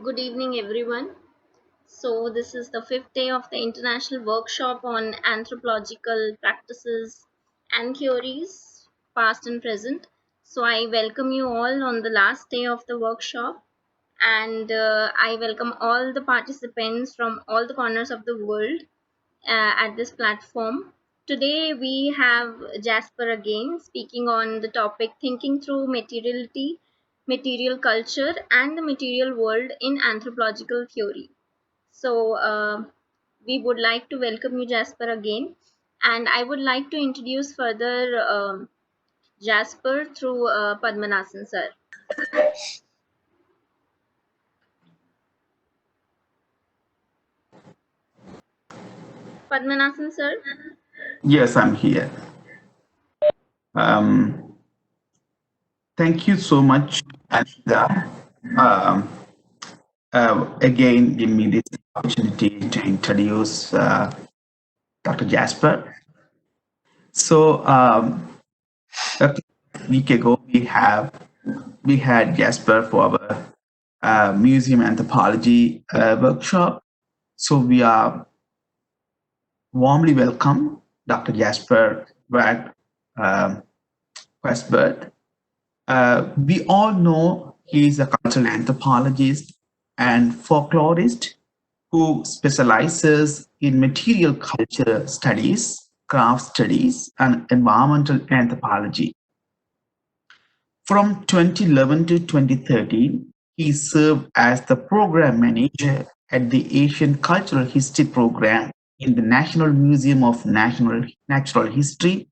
Good evening, everyone. So, this is the fifth day of the international workshop on anthropological practices and theories, past and present. So, I welcome you all on the last day of the workshop, and I welcome all the participants from all the corners of the world at this platform. Today, we have Jasper again speaking on the topic Thinking Through Materiality, Material Culture, and the Material World in Anthropological Theory. So, we would like to welcome you, Jasper, again. And I would like to introduce further Jasper through Padmanathan, sir. Padmanathan, sir. Yes, I'm here. Um, Thank you so much. And um, again, give me this opportunity to introduce Dr. Jasper. So, a week ago, we had Jasper for our museum anthropology workshop. So we are warmly welcome Dr. Jasper Waugh Quasebarth. We all know he is a cultural anthropologist and folklorist who specializes in material culture studies, craft studies, and environmental anthropology. From 2011 to 2013, he served as the program manager at the Asian Cultural History Program in the National Museum of Natural History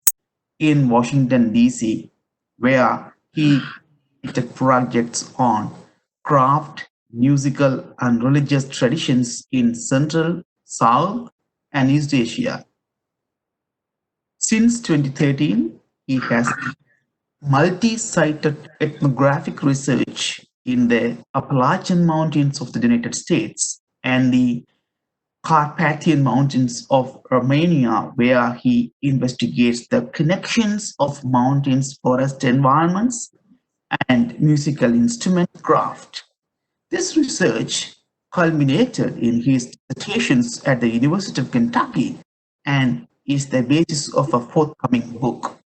in Washington, D.C., where he did projects on craft, musical, and religious traditions in Central, South, and East Asia. Since 2013, he has multi-sited ethnographic research in the Appalachian Mountains of the United States and the Carpathian Mountains of Romania, where he investigates the connections of mountains forest environments and musical instrument craft. This research culminated in his dissertations at the University of Kentucky and is the basis of a forthcoming book.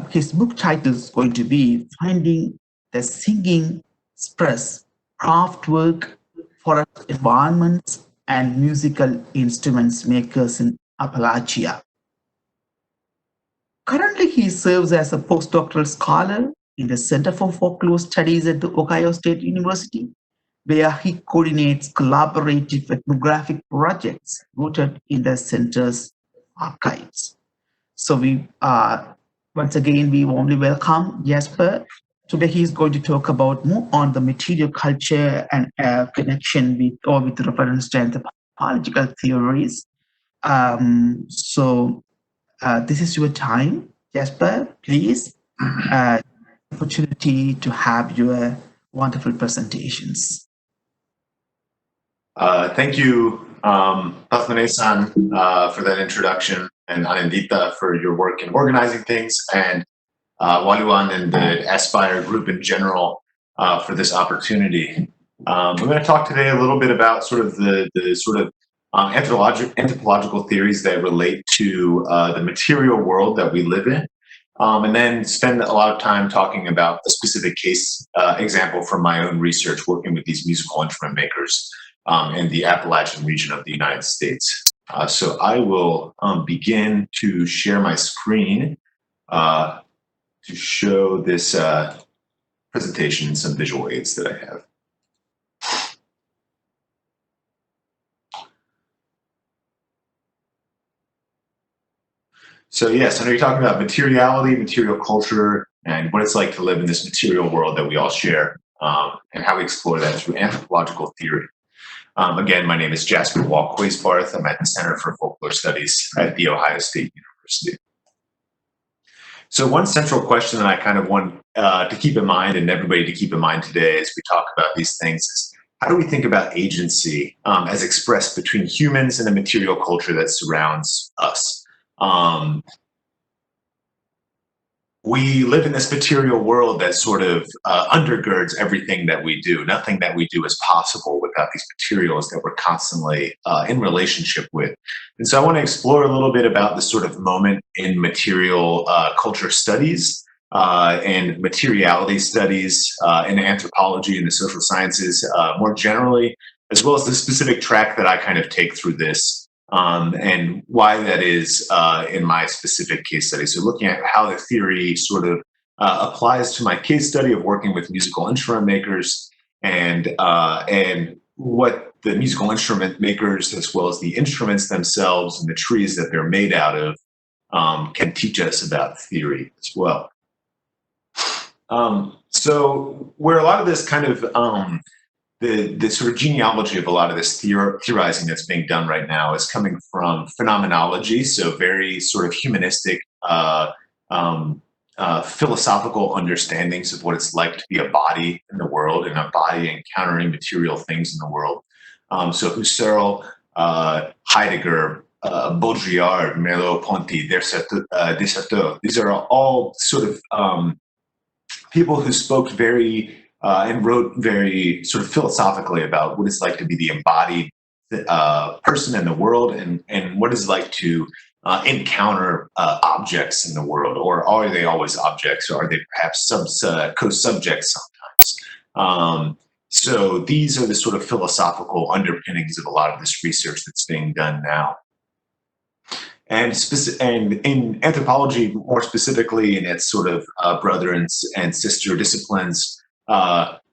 His book title is going to be Finding the Singing Express Craftwork, Forest Environments, and Musical Instruments Makers in Appalachia. Currently, he serves as a postdoctoral scholar in the Center for Folklore Studies at the Ohio State University, where he coordinates collaborative ethnographic projects rooted in the center's archives. So once again, we warmly welcome Jasper. Today he is going to talk about more on the material culture and connection with reference to anthropological theories. This is your time, Jasper. Please, opportunity to have your wonderful presentations. Thank you, Pathmane-san, for that introduction, and Anindita for your work in organizing things, and Waluan and the Aspire group in general for this opportunity. We're going to talk today a little bit about sort of the sort of anthropological theories that relate to the material world that we live in, and then spend a lot of time talking about a specific case example from my own research working with these musical instrument makers in the Appalachian region of the United States. So I will begin to share my screen to show this presentation and some visual aids that I have. So yes, I know you're talking about materiality, material culture, and what it's like to live in this material world that we all share, and how we explore that through anthropological theory. Again, my name is Jasper Waugh Quasebarth. I'm at the Center for Folklore Studies at The Ohio State University. So one central question that I kind of want to keep in mind, and everybody to keep in mind today as we talk about these things, is how do we think about agency as expressed between humans and the material culture that surrounds us? we live in this material world that sort of undergirds everything that we do. Nothing that we do is possible without these materials that we're constantly in relationship with. And so I want to explore a little bit about this sort of moment in material culture studies and materiality studies in anthropology and the social sciences more generally, as well as the specific track that I kind of take through this. And why that is in my specific case study. So looking at how the theory sort of applies to my case study of working with musical instrument makers, and what the musical instrument makers, as well as the instruments themselves and the trees that they're made out of, can teach us about theory as well. So where a lot of this kind of the sort of genealogy of a lot of this theorizing that's being done right now is coming from phenomenology, so very sort of humanistic, philosophical understandings of what it's like to be a body in the world and a body encountering material things in the world. So Husserl, Heidegger, Baudrillard, Merleau-Ponty, Desserteau, these are all sort of people who spoke very and wrote very sort of philosophically about what it's like to be the embodied person in the world, and what it's like to encounter objects in the world, or are they always objects, or are they perhaps co-subjects sometimes? So these are the sort of philosophical underpinnings of a lot of this research that's being done now. And in anthropology, more specifically in its sort of brother and sister disciplines,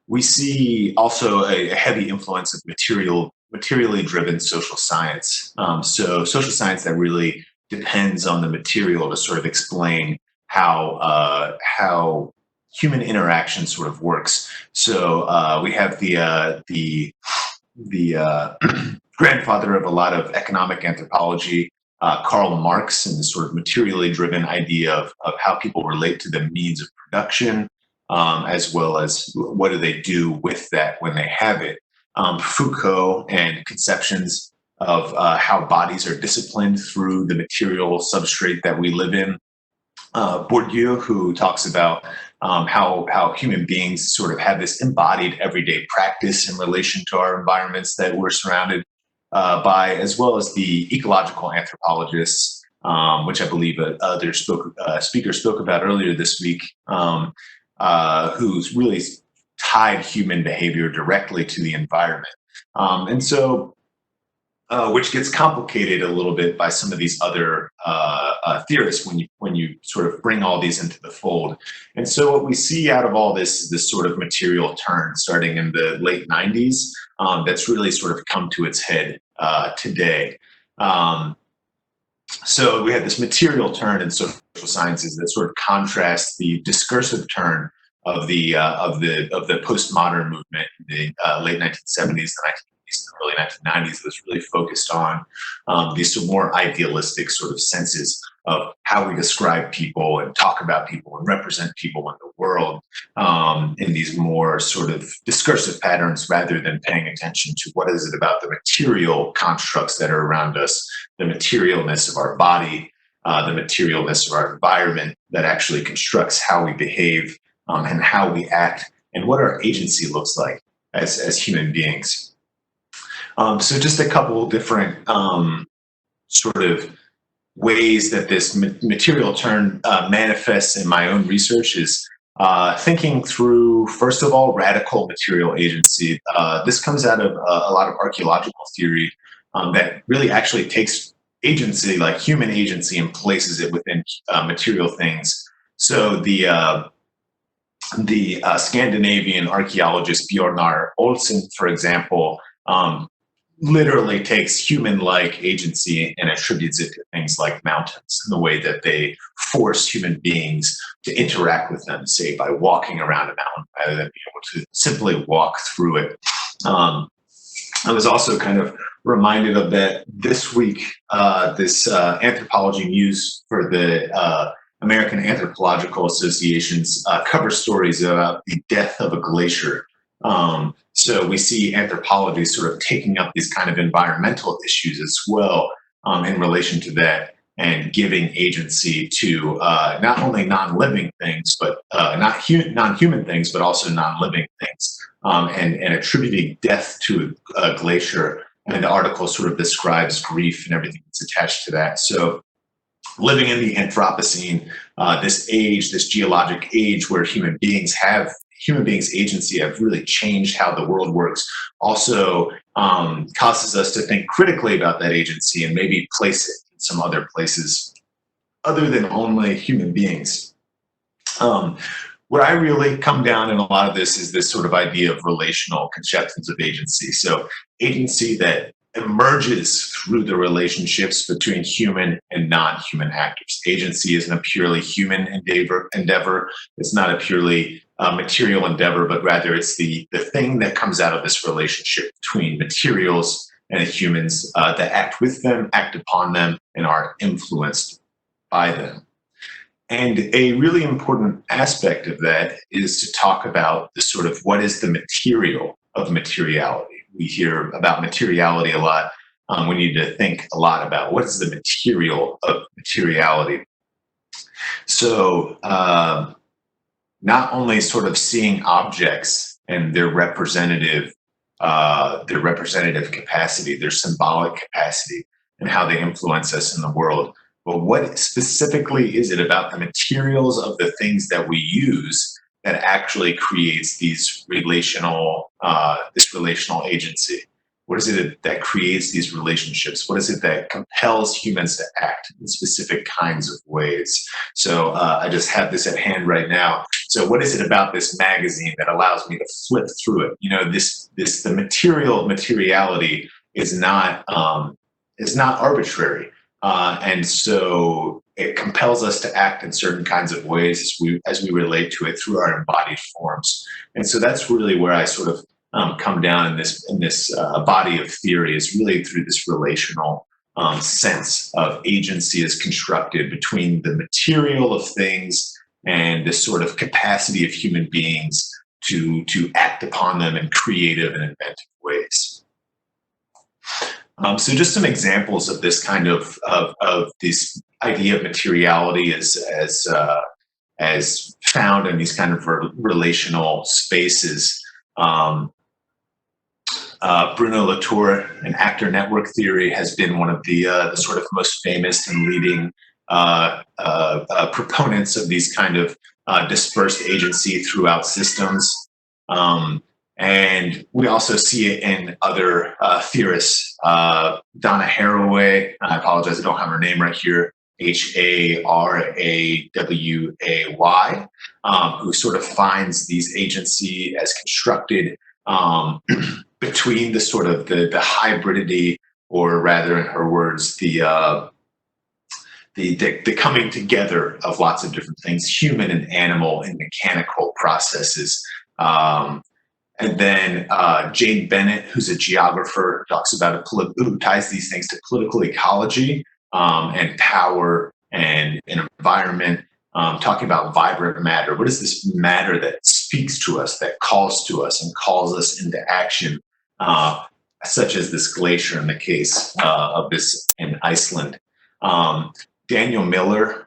we see also a heavy influence of materially driven social science. So social science that really depends on the material to sort of explain how human interaction sort of works. So we have the grandfather of a lot of economic anthropology, Karl Marx, and the sort of materially driven idea of how people relate to the means of production, as well as what do they do with that when they have it. Foucault and conceptions of how bodies are disciplined through the material substrate that we live in. Bourdieu, who talks about how human beings sort of have this embodied everyday practice in relation to our environments that we're surrounded by, as well as the ecological anthropologists, which I believe other speaker spoke about earlier this week, who's really tied human behavior directly to the environment. And so, which gets complicated a little bit by some of these other theorists when you sort of bring all these into the fold. And so what we see out of all this is this sort of material turn starting in the late 90s that's really sort of come to its head today. So we had this material turn in social sciences that sort of contrasts the discursive turn of the postmodern movement in the late 1970s, the early 1990s, that was really focused on these sort of more idealistic sort of senses of how we describe people and talk about people and represent people in the world in these more sort of discursive patterns, rather than paying attention to what is it about the material constructs that are around us, the materialness of our body, the materialness of our environment that actually constructs how we behave and how we act and what our agency looks like as human beings. So just a couple of different sort of ways that this material turn manifests in my own research is thinking through, first of all, radical material agency. This comes out of a lot of archaeological theory that really actually takes agency, like human agency, and places it within material things. So the Scandinavian archaeologist Bjornar Olsen, for example, literally takes human-like agency and attributes it to things like mountains, in the way that they force human beings to interact with them, say by walking around a mountain rather than being able to simply walk through it. I was also kind of reminded of that this week, this anthropology news for the American Anthropological Association's cover stories about the death of a glacier. So we see anthropology sort of taking up these kind of environmental issues as well in relation to that. and giving agency to not only non-living things, but non-human things, but also non-living things, and attributing death to a glacier. And the article sort of describes grief and everything that's attached to that. So living in the Anthropocene, this age, this geologic age where human beings agency have really changed how the world works, also causes us to think critically about that agency and maybe place it in some other places other than only human beings. What I really come down in a lot of this is this sort of idea of relational conceptions of agency. So agency that emerges through the relationships between human and non-human actors. Agency isn't a purely human endeavor. It's not a purely material endeavor, but rather it's the thing that comes out of this relationship between materials and humans that act with them, act upon them, and are influenced by them. And a really important aspect of that is to talk about the sort of what is the material of materiality. We hear about materiality a lot. We need to think a lot about what is the material of materiality. So not only sort of seeing objects and their representative capacity, their symbolic capacity, and how they influence us in the world, but what specifically is it about the materials of the things that we use that actually creates these relational agency? What is it that creates these relationships? What is it that compels humans to act in specific kinds of ways? So I just have this at hand right now. So what is it about this magazine that allows me to flip through it? You know, the materiality is not arbitrary. And so it compels us to act in certain kinds of ways as we relate to it through our embodied forms. And so that's really where I sort of come down in this body of theory, is really through this relational sense of agency is constructed between the material of things and this sort of capacity of human beings to act upon them in creative and inventive ways. So just some examples of this kind of this idea of materiality as found in these kind of relational spaces. Bruno Latour, an actor network theory, has been one of the sort of most famous and leading proponents of these kind of dispersed agency throughout systems. And we also see it in other theorists. Donna Haraway, I apologize, I don't have her name right here, Haraway, who sort of finds these agency as constructed between the sort of the hybridity, or rather, in her words, the coming together of lots of different things, human and animal and mechanical processes. And then Jane Bennett, who's a geographer, talks about who ties these things to political ecology and power and environment, talking about vibrant matter. What is this matter that speaks to us, that calls to us and calls us into action, such as this glacier in the case of this in Iceland? Daniel Miller,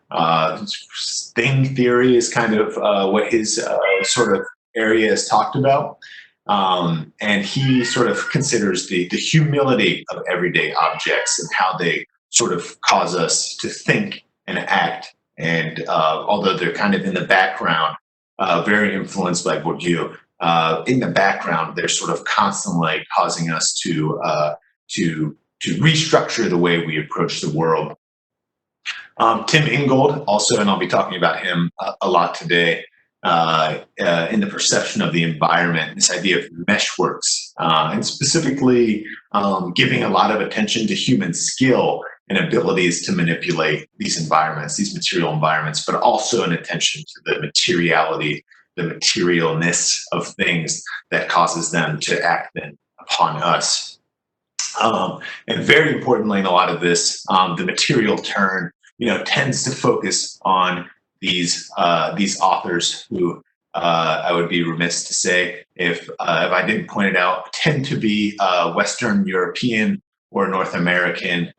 thing theory is kind of what his sort of area is talked about. And he sort of considers the humility of everyday objects and how they sort of cause us to think and act. And although they're kind of in the background, very influenced by Bourdieu, in the background, they're sort of constantly causing us to restructure the way we approach the world. Tim Ingold also, and I'll be talking about him a lot today, in the perception of the environment, this idea of meshworks, and specifically giving a lot of attention to human skill and abilities to manipulate these environments, these material environments, but also an attention to the materiality, the materialness of things that causes them to act then upon us. And very importantly, in a lot of this, the material turn, tends to focus on these authors who I would be remiss to say if I didn't point it out, tend to be Western European or North American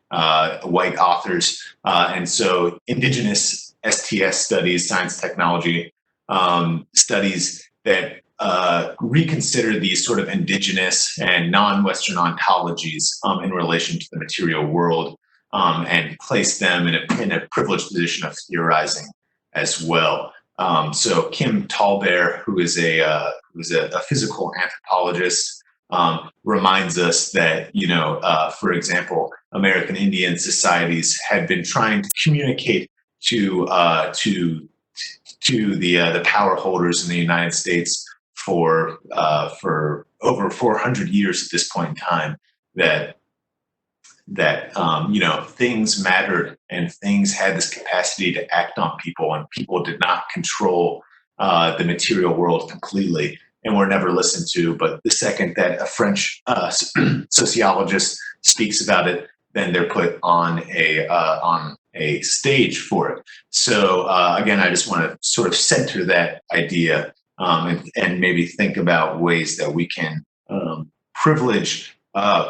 white authors. And so indigenous STS studies, science technology studies that reconsider these sort of indigenous and non-Western ontologies in relation to the material world, and place them in a privileged position of theorizing as well. So Kim Tallbear, who is a physical anthropologist, reminds us that, for example, American Indian societies had been trying to communicate to the power holders in the United States for over 400 years at this point in time, that things mattered and things had this capacity to act on people, and people did not control the material world completely and were never listened to. But the second that a French sociologist speaks about it, then they're put on a stage for it. So again, I just want to sort of center that idea, and maybe think about ways that we can privilege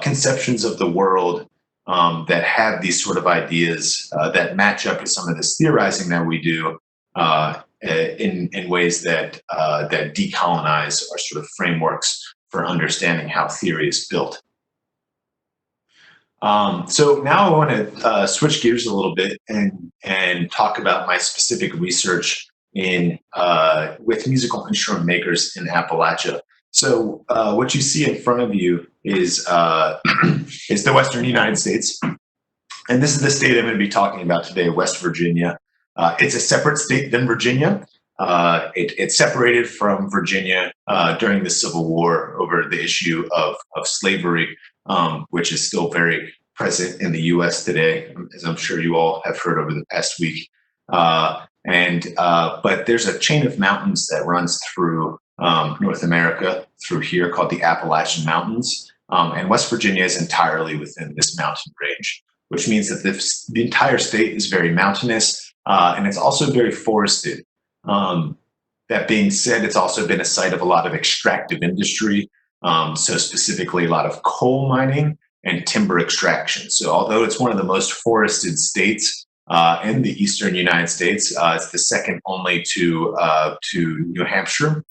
conceptions of the world that have these sort of ideas that match up with some of this theorizing that we do, in ways that decolonize our sort of frameworks for understanding how theory is built. So now I want to switch gears a little bit and talk about my specific research with musical instrument makers in Appalachia. So what you see in front of you is the Western United States, and this is the state I'm going to be talking about today, West Virginia. It's a separate state than Virginia. It separated from Virginia during the Civil War over the issue of slavery, which is still very present in the U.S. today, as I'm sure you all have heard over the past week. But there's a chain of mountains that runs through North America, through here, called the Appalachian Mountains. And West Virginia is entirely within this mountain range, which means that the entire state is very mountainous, and it's also very forested. That being said, it's also been a site of a lot of extractive industry, so specifically a lot of coal mining and timber extraction. So although it's one of the most forested states in the eastern United States, it's the second only to New Hampshire.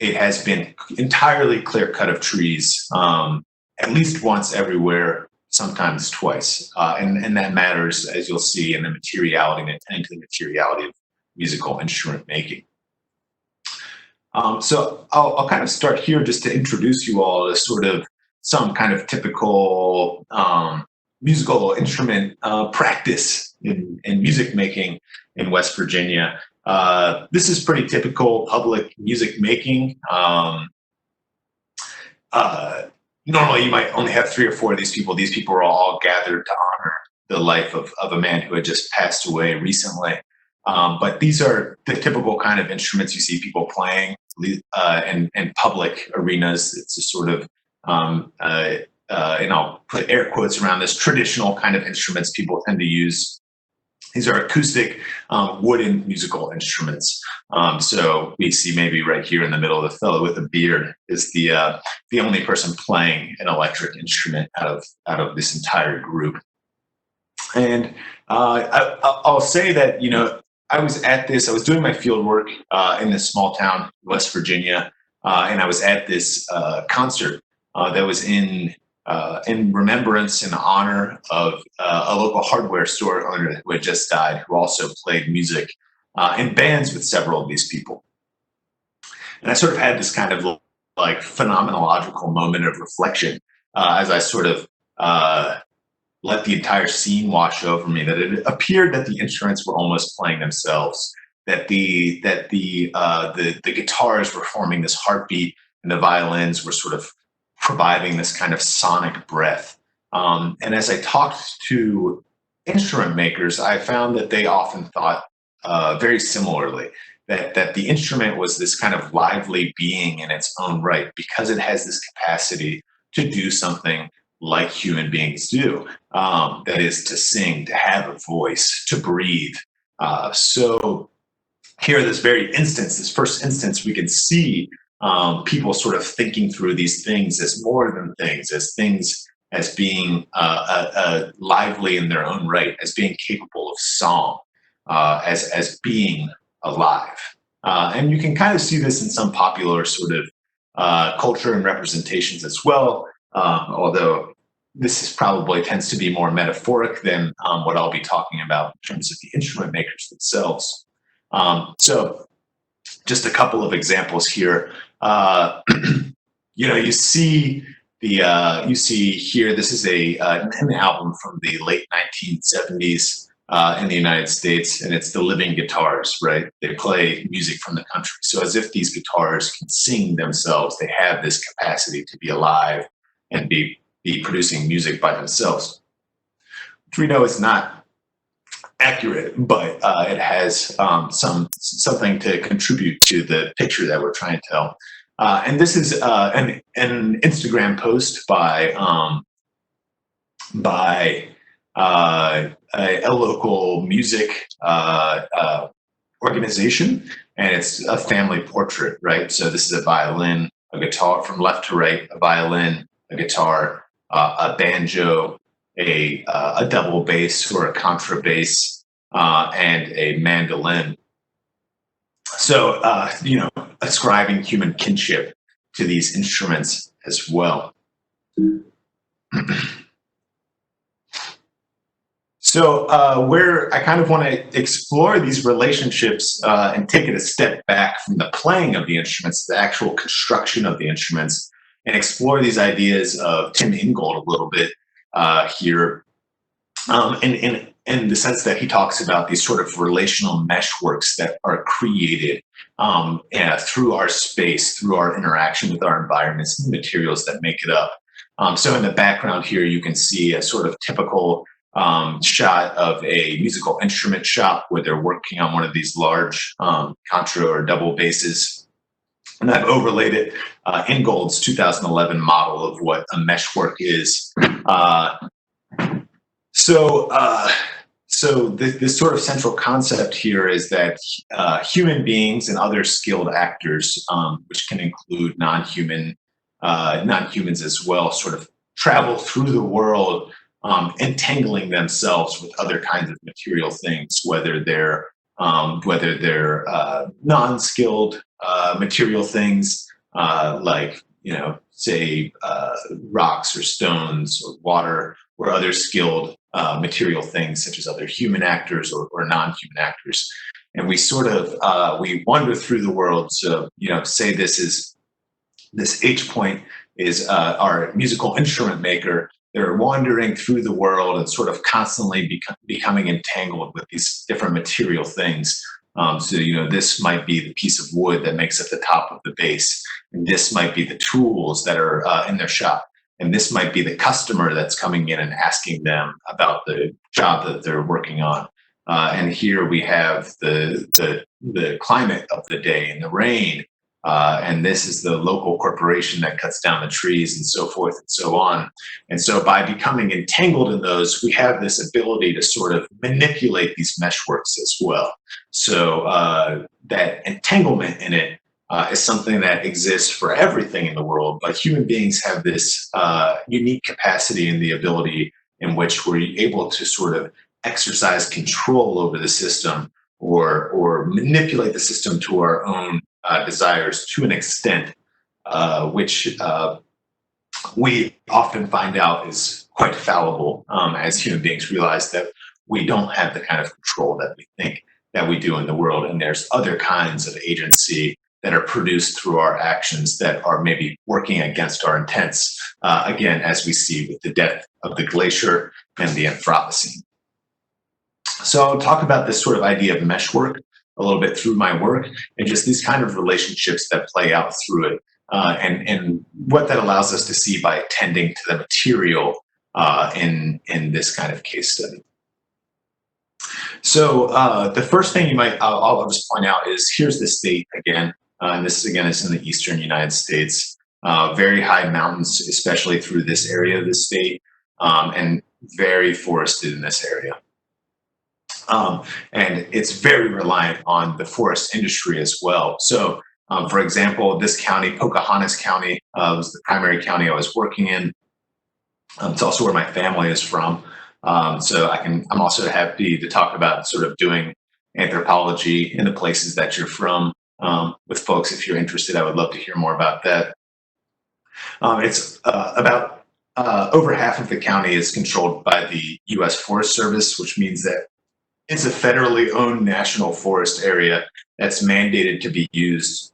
It has been entirely clear cut of trees, at least once everywhere, sometimes twice. And that matters, as you'll see, in the materiality and the materiality of musical instrument making. So I'll kind of start here just to introduce you all to sort of some kind of typical musical instrument practice in music making in West Virginia. This is pretty typical public music making. Normally you might only have 3 or 4 of these people. These people are all gathered to honor the life of a man who had just passed away recently. But these are the typical kind of instruments you see people playing in public arenas. It's a sort of, and I'll put air quotes around this, traditional kind of instruments people tend to use. These are acoustic wooden musical instruments. So we see maybe right here in the middle, the fellow with a beard is the only person playing an electric instrument out of this entire group. And I'll say that, I was doing my field work in this small town, West Virginia, and I was at this concert that was in remembrance and honor of a local hardware store owner who had just died, who also played music in bands with several of these people. And I sort of had this kind of like phenomenological moment of reflection as I sort of let the entire scene wash over me, that it appeared that the instruments were almost playing themselves, that the guitars were forming this heartbeat, and the violins were sort of providing this kind of sonic breath. And as I talked to instrument makers, I found that they often thought very similarly, that the instrument was this kind of lively being in its own right, because it has this capacity to do something like human beings do, that is to sing, to have a voice, to breathe. So here, this first instance, we can see people sort of thinking through these things as more than things, as things as being lively in their own right, as being capable of song, as being alive. And you can kind of see this in some popular sort of culture and representations as well, although this is probably tends to be more metaphoric than what I'll be talking about in terms of the instrument makers themselves. So just a couple of examples here. You see you see here, this is an album from the late 1970s in the United States, and it's the living guitars, right? They play music from the country. So as if these guitars can sing themselves, they have this capacity to be alive and be producing music by themselves, which we know is not accurate, but it has something to contribute to the picture that we're trying to tell. And this is an Instagram post by a local music organization, and it's a family portrait, right? So this is a violin, a guitar from left to right, a violin, a guitar, a banjo, a double bass or a contrabass, and a mandolin. So, ascribing human kinship to these instruments as well. So, where I kind of want to explore these relationships and take it a step back from the playing of the instruments, the actual construction of the instruments, and explore these ideas of Tim Ingold a little bit here, in the sense that he talks about these sort of relational meshworks that are created through our space, through our interaction with our environments and the materials that make it up. So in the background here, you can see a sort of typical shot of a musical instrument shop where they're working on one of these large contra or double basses. And I've overlaid it Ingold's 2011 model of what a meshwork is. So this sort of central concept here is that human beings and other skilled actors, which can include non-humans as well, sort of travel through the world, entangling themselves with other kinds of material things, whether they're non-skilled material things like say rocks or stones or water, or other skilled material things such as other human actors or non-human actors. And we sort of we wander through the world. So say this H point is our musical instrument maker. They're wandering through the world and sort of constantly becoming entangled with these different material things. So this might be the piece of wood that makes up the top of the bass, and this might be the tools that are in their shop, and this might be the customer that's coming in and asking them about the job that they're working on. And here we have the climate of the day and the rain, and this is the local corporation that cuts down the trees and so forth and so on. And so by becoming entangled in those, we have this ability to sort of manipulate these meshworks as well. So that entanglement in it is something that exists for everything in the world, but human beings have this unique capacity and the ability in which we're able to sort of exercise control over the system or manipulate the system to our own desires to an extent, which we often find out is quite fallible as human beings realize that we don't have the kind of control that we think that we do in the world. And there's other kinds of agency that are produced through our actions that are maybe working against our intents, again, as we see with the death of the glacier and the Anthropocene. So I'll talk about this sort of idea of meshwork a little bit through my work and just these kind of relationships that play out through it, and what that allows us to see by attending to the material in this kind of case study. So the first thing I'll just point out is here's the state again, and this again is in the eastern United States. Very high mountains, especially through this area of the state, and very forested in this area. And it's very reliant on the forest industry as well. So, for example, this county, Pocahontas County, was the primary county I was working in. It's also where my family is from. So I'm also happy to talk about sort of doing anthropology in the places that you're from with folks. If you're interested, I would love to hear more about that. It's about over half of the county is controlled by the U.S. Forest Service, which means that it's a federally owned national forest area that's mandated to be used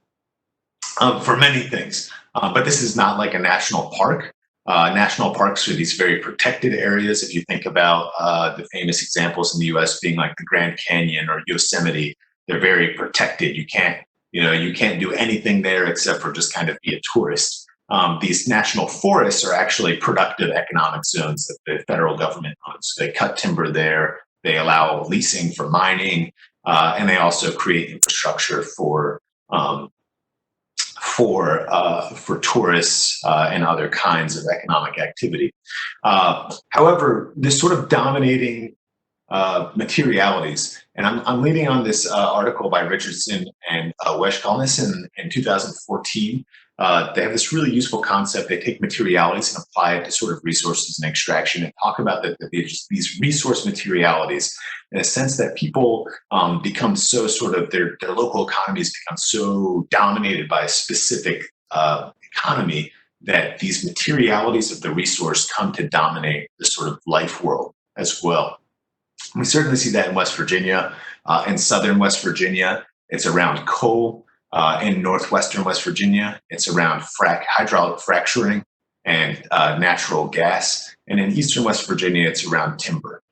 for many things. But this is not like a national park. National parks are these very protected areas. If you think about the famous examples in the U.S. being like the Grand Canyon or Yosemite, they're very protected. You can't do anything there except for just kind of be a tourist. These national forests are actually productive economic zones that the federal government owns. They cut timber there. They allow leasing for mining, and they also create infrastructure um, for tourists and other kinds of economic activity. However, this sort of dominating materialities, and I'm leading on this article by Richardson and Weshkalnis in 2014. They have this really useful concept. They take materialities and apply it to sort of resources and extraction, and talk about these resource materialities in a sense that people become so sort of their local economies become so dominated by a specific economy that these materialities of the resource come to dominate the sort of life world as well. We certainly see that in West Virginia. In southern West Virginia, it's around coal. In northwestern West Virginia, it's around hydraulic fracturing and natural gas. And in eastern West Virginia, it's around timber.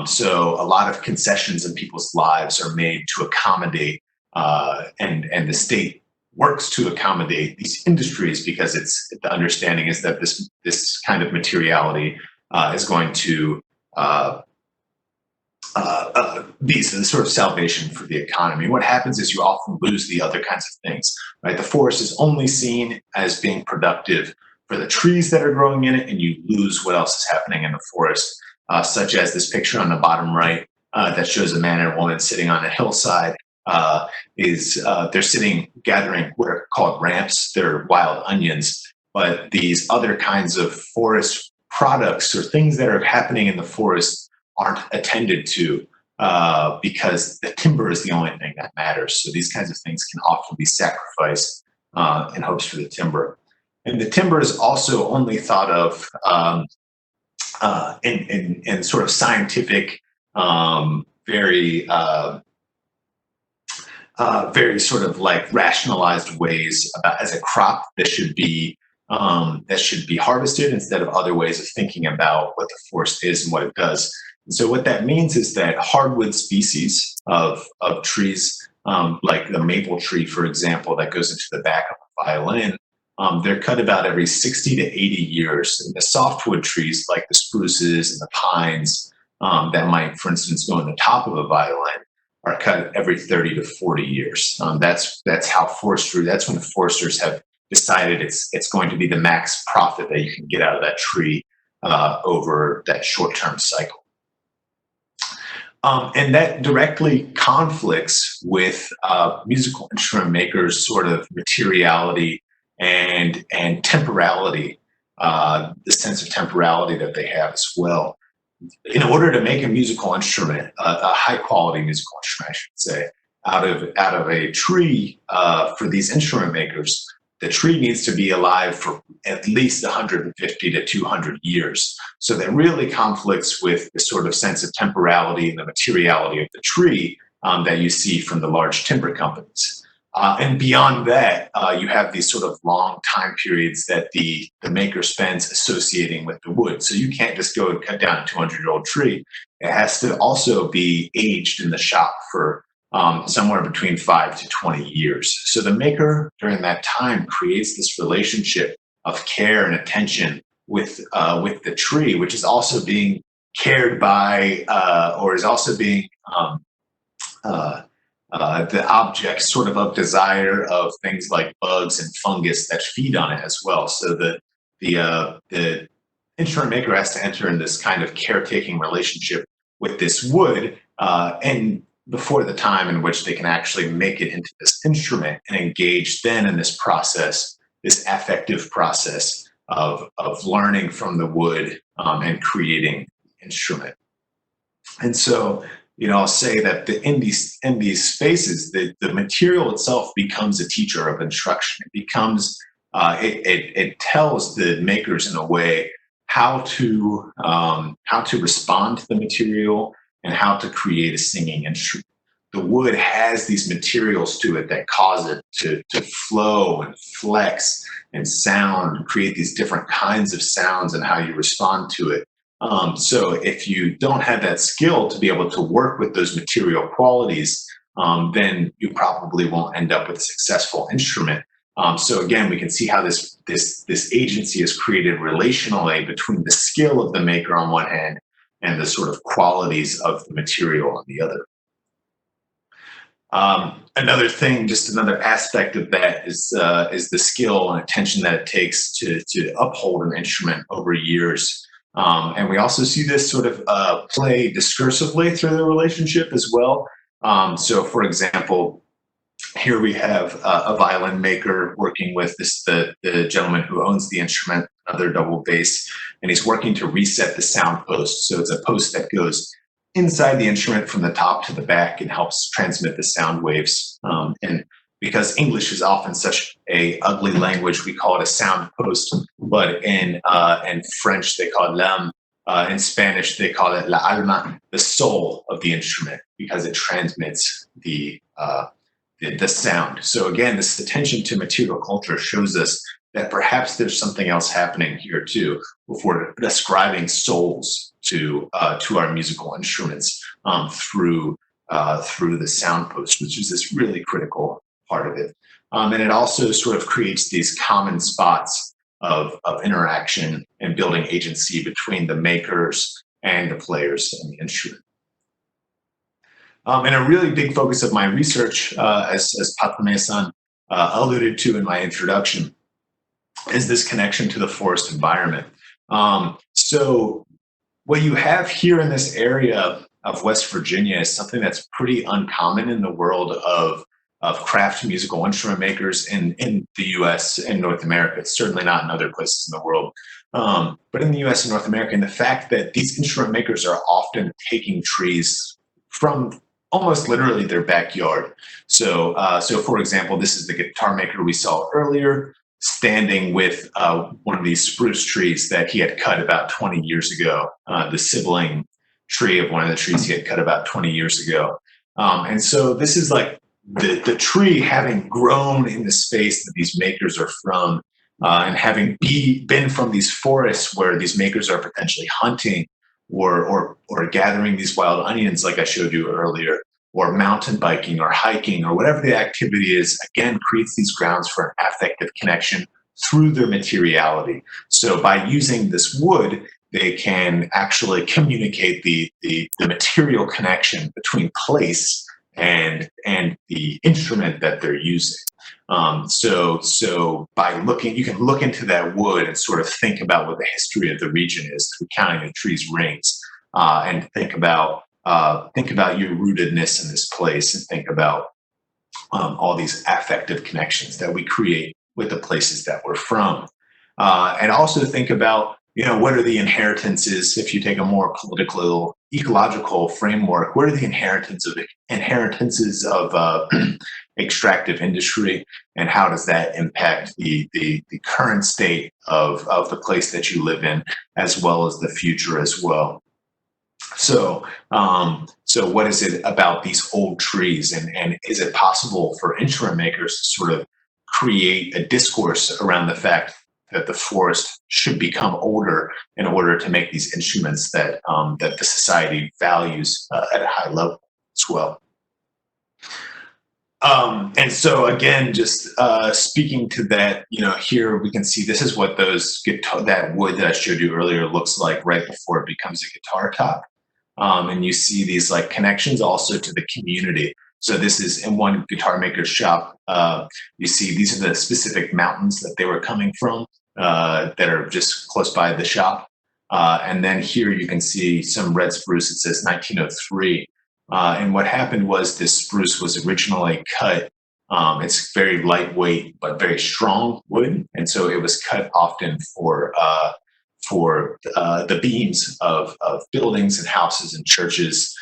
So a lot of concessions in people's lives are made to accommodate, and the state works to accommodate these industries, because the understanding is that this kind of materiality is going to be the sort of salvation for the economy. What happens is you often lose the other kinds of things, right? The forest is only seen as being productive for the trees that are growing in it, and you lose what else is happening in the forest, such as this picture on the bottom right that shows a man and a woman sitting on a hillside. They're sitting gathering what are called ramps. They're wild onions, but these other kinds of forest products or things that are happening in the forest aren't attended to because the timber is the only thing that matters. So these kinds of things can often be sacrificed in hopes for the timber. And the timber is also only thought of in sort of scientific, very sort of like rationalized ways as a crop that should be harvested, instead of other ways of thinking about what the forest is and what it does. And so what that means is that hardwood species of trees, like the maple tree, for example, that goes into the back of a violin, they're cut about every 60 to 80 years. And the softwood trees, like the spruces and the pines, that might, for instance, go on the top of a violin, are cut every 30 to 40 years. That's how forestry. That's when the foresters have decided it's going to be the max profit that you can get out of that tree over that short-term cycle. And that directly conflicts with musical instrument makers' sort of materiality and temporality, the sense of temporality that they have as well. In order to make a musical instrument, a high-quality musical instrument, I should say, out of a tree, for these instrument makers, the tree needs to be alive for at least 150 to 200 years. So that really conflicts with the sort of sense of temporality and the materiality of the tree that you see from the large timber companies. And beyond that, you have these sort of long time periods that the maker spends associating with the wood. So you can't just go and cut down a 200-year-old tree. It has to also be aged in the shop for somewhere between 5 to 20 years. So the maker during that time creates this relationship of care and attention with the tree, which is also being cared by, or is also being the object sort of desire of things like bugs and fungus that feed on it as well. So the instrument maker has to enter in this kind of caretaking relationship with this wood, and before the time in which they can actually make it into this instrument and engage then in this process, this affective process of learning from the wood, and creating the instrument. And so, I'll say that in these spaces, the material itself becomes a teacher of instruction. It becomes it tells the makers in a way how to respond to the material and how to create a singing instrument. The wood has these materials to it that cause it to flow and flex and sound, create these different kinds of sounds and how you respond to it. So if you don't have that skill to be able to work with those material qualities, then you probably won't end up with a successful instrument. So again, we can see how this agency is created relationally between the skill of the maker on one hand and the sort of qualities of the material on the other. Another thing, just another aspect of that is the skill and attention that it takes to uphold an instrument over years. And we also see this sort of play discursively through the relationship as well. So, for example, here we have a violin maker working with the gentleman who owns the instrument, another double bass, and he's working to reset the sound post. So it's a post that goes inside the instrument from the top to the back and helps transmit the sound waves. And because English is often such a ugly language, we call it a sound post. But in French, they call it l'âme. In Spanish, they call it la alma, the soul of the instrument, because it transmits the sound. So again, this attention to material culture shows us that perhaps there's something else happening here too, if we're ascribing souls to our musical instruments through the sound post, which is this really critical part of it. And it also sort of creates these common spots of interaction and building agency between the makers and the players and the instrument. And a really big focus of my research, as Patame-san alluded to in my introduction, is this connection to the forest environment. So what you have here in this area of West Virginia is something that's pretty uncommon in the world of craft musical instrument makers in the US and North America. It's certainly not in other places in the world. But in the US and North America, and the fact that these instrument makers are often taking trees from almost literally their backyard. So for example, this is the guitar maker we saw earlier, standing with one of these spruce trees that he had cut about 20 years ago, the sibling tree of one of the trees he had cut about 20 years ago. And so this is like the tree having grown in the space that these makers are from, and having been from these forests where these makers are potentially hunting or gathering these wild onions like I showed you earlier, or mountain biking or hiking or whatever the activity is, again, creates these grounds for an affective connection through their materiality. So by using this wood, they can actually communicate the material connection between place and the instrument that they're using. So by looking, you can look into that wood and sort of think about what the history of the region is through counting the tree's rings, and think about your rootedness in this place, and think about all these affective connections that we create with the places that we're from, and also think about, what are the inheritances? If you take a more political, ecological framework, what are the inheritances of extractive industry, and how does that impact the current state of the place that you live in, as well as the future as well? So what is it about these old trees, and is it possible for instrument makers to sort of create a discourse around the fact that the forest should become older in order to make these instruments that the society values at a high level as well? And so again, just speaking to that, here we can see this is what that wood that I showed you earlier looks like right before it becomes a guitar top. And you see these like connections also to the community. So this is in one guitar maker's shop. You see these are the specific mountains that they were coming from, that are just close by the shop. And then here you can see some red spruce. It says 1903. And what happened was this spruce was originally cut. It's very lightweight but very strong wood, and so it was cut often for for the beams of buildings and houses and churches.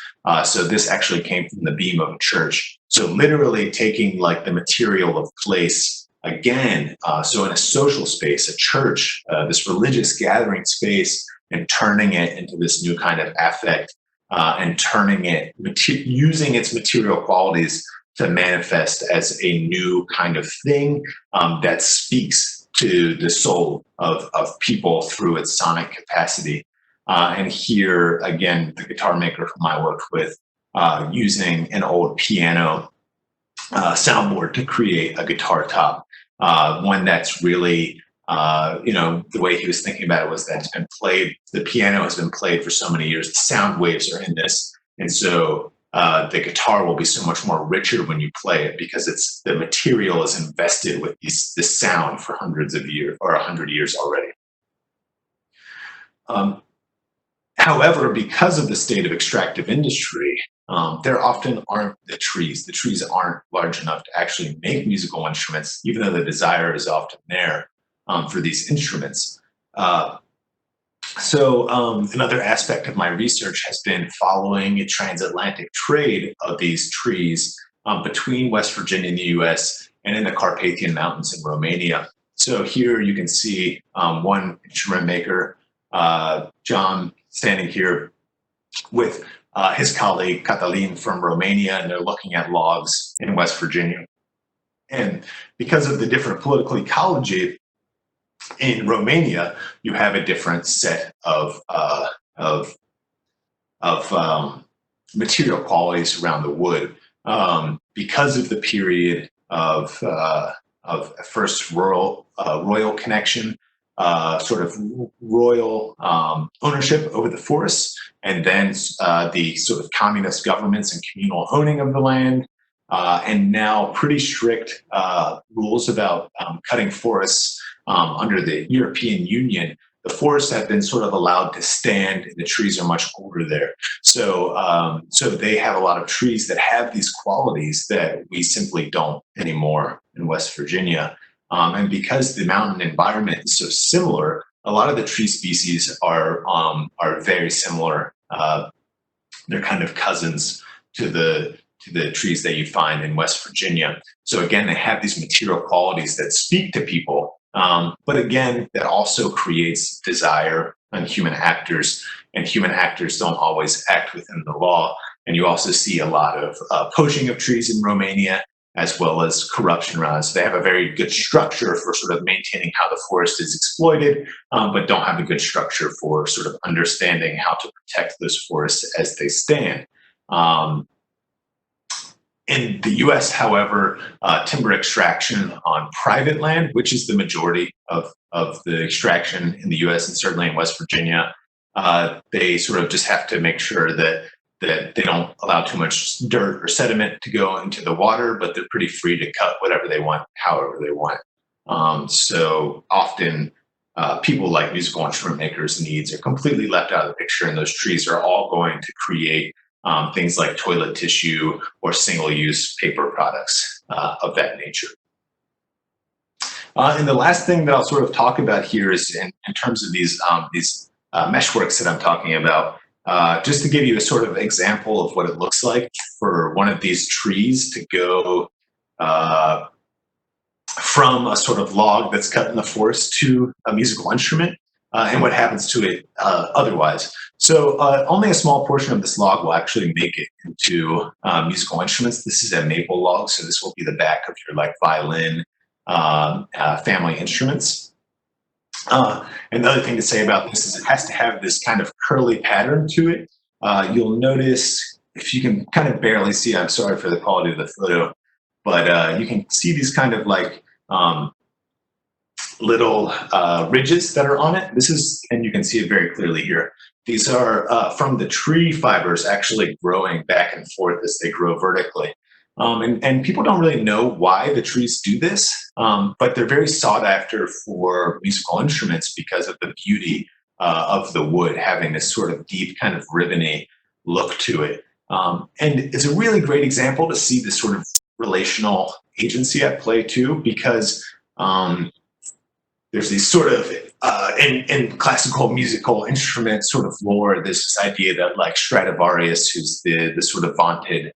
So this actually came from the beam of a church. So literally taking like the material of place again. So in a social space, a church, this religious gathering space, and turning it into this new kind of affect, and turning it, using its material qualities to manifest as a new kind of thing that speaks to the soul of people through its sonic capacity. And here, again, the guitar maker whom I worked with, using an old piano soundboard to create a guitar top, one that's really, the way he was thinking about it was that it's been played, the piano has been played for so many years, the sound waves are in this. And so the guitar will be so much more richer when you play it because it's the material is invested with this sound for hundreds of years or 100 years already. However, because of the state of extractive industry, there often aren't the trees. The trees aren't large enough to actually make musical instruments, even though the desire is often there for these instruments. So another aspect of my research has been following a transatlantic trade of these trees between West Virginia and the US and in the Carpathian Mountains in Romania. So here you can see one instrument maker, John, standing here with his colleague Catalin from Romania, and they're looking at logs in West Virginia. And because of the different political ecology in Romania, you have a different set of material qualities around the wood because of the period of first royal connection, sort of royal ownership over the forests, and then the sort of communist governments and communal owning of the land, and now pretty strict rules about cutting forests under the European Union. The forests have been sort of allowed to stand, and the trees are much older there. So, so they have a lot of trees that have these qualities that we simply don't anymore in West Virginia. And because the mountain environment is so similar, a lot of the tree species are very similar. They're kind of cousins to the trees that you find in West Virginia. So again, they have these material qualities that speak to people. But again, that also creates desire on human actors, and human actors don't always act within the law. And you also see a lot of poaching of trees in Romania, as well as corruption around it. So they have a very good structure for sort of maintaining how the forest is exploited, but don't have a good structure for sort of understanding how to protect those forests as they stand. In the US, however, timber extraction on private land, which is the majority of the extraction in the US and certainly in West Virginia, they sort of just have to make sure that they don't allow too much dirt or sediment to go into the water, but they're pretty free to cut whatever they want, however they want. So often people like musical instrument makers' needs are completely left out of the picture, and those trees are all going to create things like toilet tissue or single-use paper products of that nature. And the last thing that I'll sort of talk about here is in terms of these meshworks that I'm talking about, just to give you a sort of example of what it looks like for one of these trees to go from a sort of log that's cut in the forest to a musical instrument, and what happens to it otherwise. So only a small portion of this log will actually make it into musical instruments. This is a maple log, so this will be the back of your like violin family instruments. And the other thing to say about this is it has to have this kind of curly pattern to it. You'll notice, if you can kind of barely see, I'm sorry for the quality of the photo, but you can see these kind of like little ridges that are on it. This is, and you can see it very clearly here. These are from the tree fibers actually growing back and forth as they grow vertically. And people don't really know why the trees do this, but they're very sought after for musical instruments because of the beauty of the wood having this sort of deep kind of ribbony look to it. And it's a really great example to see this sort of relational agency at play too, because there's these sort of in classical musical instrument sort of lore, there's this idea that like Stradivarius, who's the sort of vaunted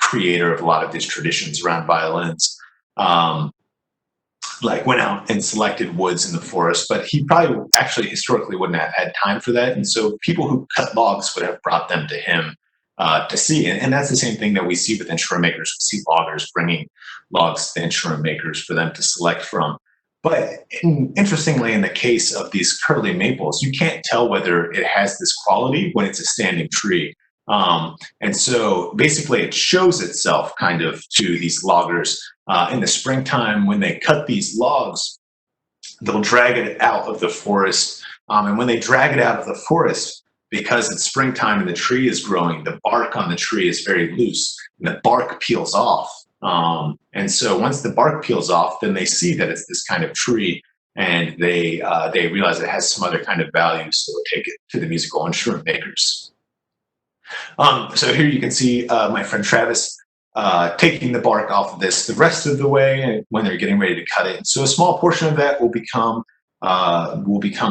creator of a lot of these traditions around violins, um, like went out and selected woods in the forest, but he probably actually historically wouldn't have had time for that. And so people who cut logs would have brought them to him to see. And that's the same thing that we see with instrument makers. We see loggers bringing logs to the instrument makers for them to select from. But interestingly, in the case of these curly maples, you can't tell whether it has this quality when it's a standing tree. And so basically, it shows itself kind of to these loggers in the springtime when they cut these logs. They'll drag it out of the forest, and when they drag it out of the forest, because it's springtime and the tree is growing, the bark on the tree is very loose, and the bark peels off. And so once the bark peels off, then they see that it's this kind of tree, and they realize it has some other kind of value, so they'll take it to the musical instrument makers. So here you can see my friend Travis taking the bark off of this the rest of the way when they're getting ready to cut it. So a small portion of that will become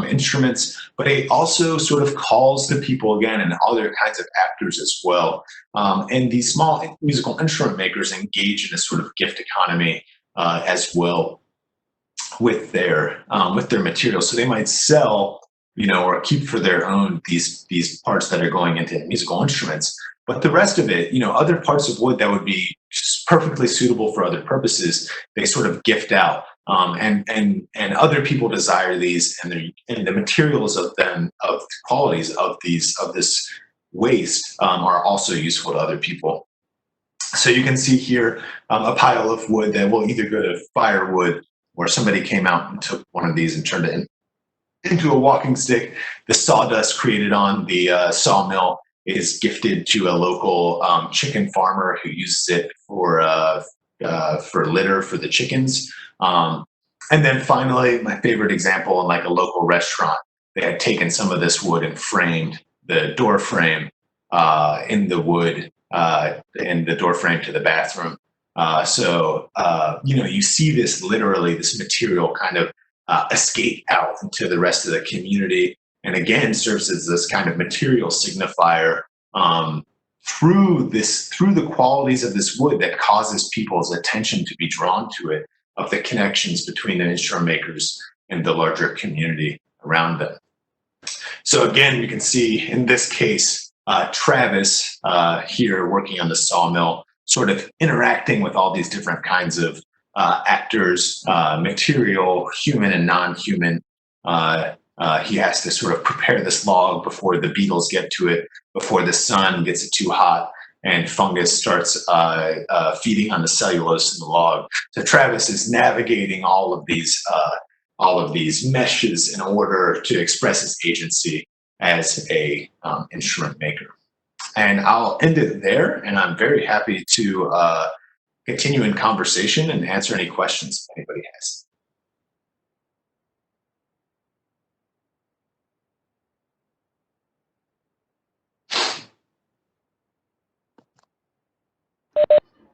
instruments, but it also sort of calls to people again and other kinds of actors as well. And these small musical instrument makers engage in a sort of gift economy as well with their material. So they might sell, or keep for their own these parts that are going into musical instruments. But the rest of it, other parts of wood that would be perfectly suitable for other purposes, they sort of gift out. And other people desire these, and the materials of them, of the qualities of this waste, are also useful to other people. So you can see here a pile of wood that will either go to firewood, or somebody came out and took one of these and turned it into a walking stick. The sawdust created on the sawmill is gifted to a local chicken farmer who uses it for litter for the chickens. And then finally, my favorite example, in like a local restaurant, they had taken some of this wood and framed the door frame in the wood in the door frame to the bathroom. You see this literally, this material kind of escape out into the rest of the community, and again serves as this kind of material signifier through the qualities of this wood that causes people's attention to be drawn to it, of the connections between the instrument makers and the larger community around them. So again, you can see in this case, Travis here working on the sawmill, sort of interacting with all these different kinds of actors, material, human and non-human. He has to sort of prepare this log before the beetles get to it, before the sun gets it too hot, and fungus starts feeding on the cellulose in the log. So Travis is navigating all of these meshes in order to express his agency as a instrument maker. And I'll end it there, and I'm very happy to continue in conversation and answer any questions if anybody has.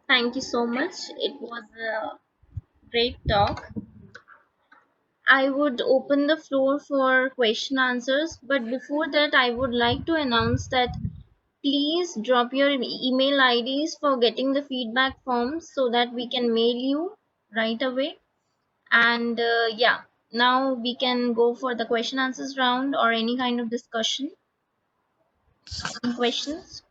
Thank you so much. It was a great talk. I would open the floor for question answers, but before that, I would like to announce that please drop your email IDs for getting the feedback forms so that we can mail you right away. And yeah, now we can go for the question answers round or any kind of discussion. Any questions?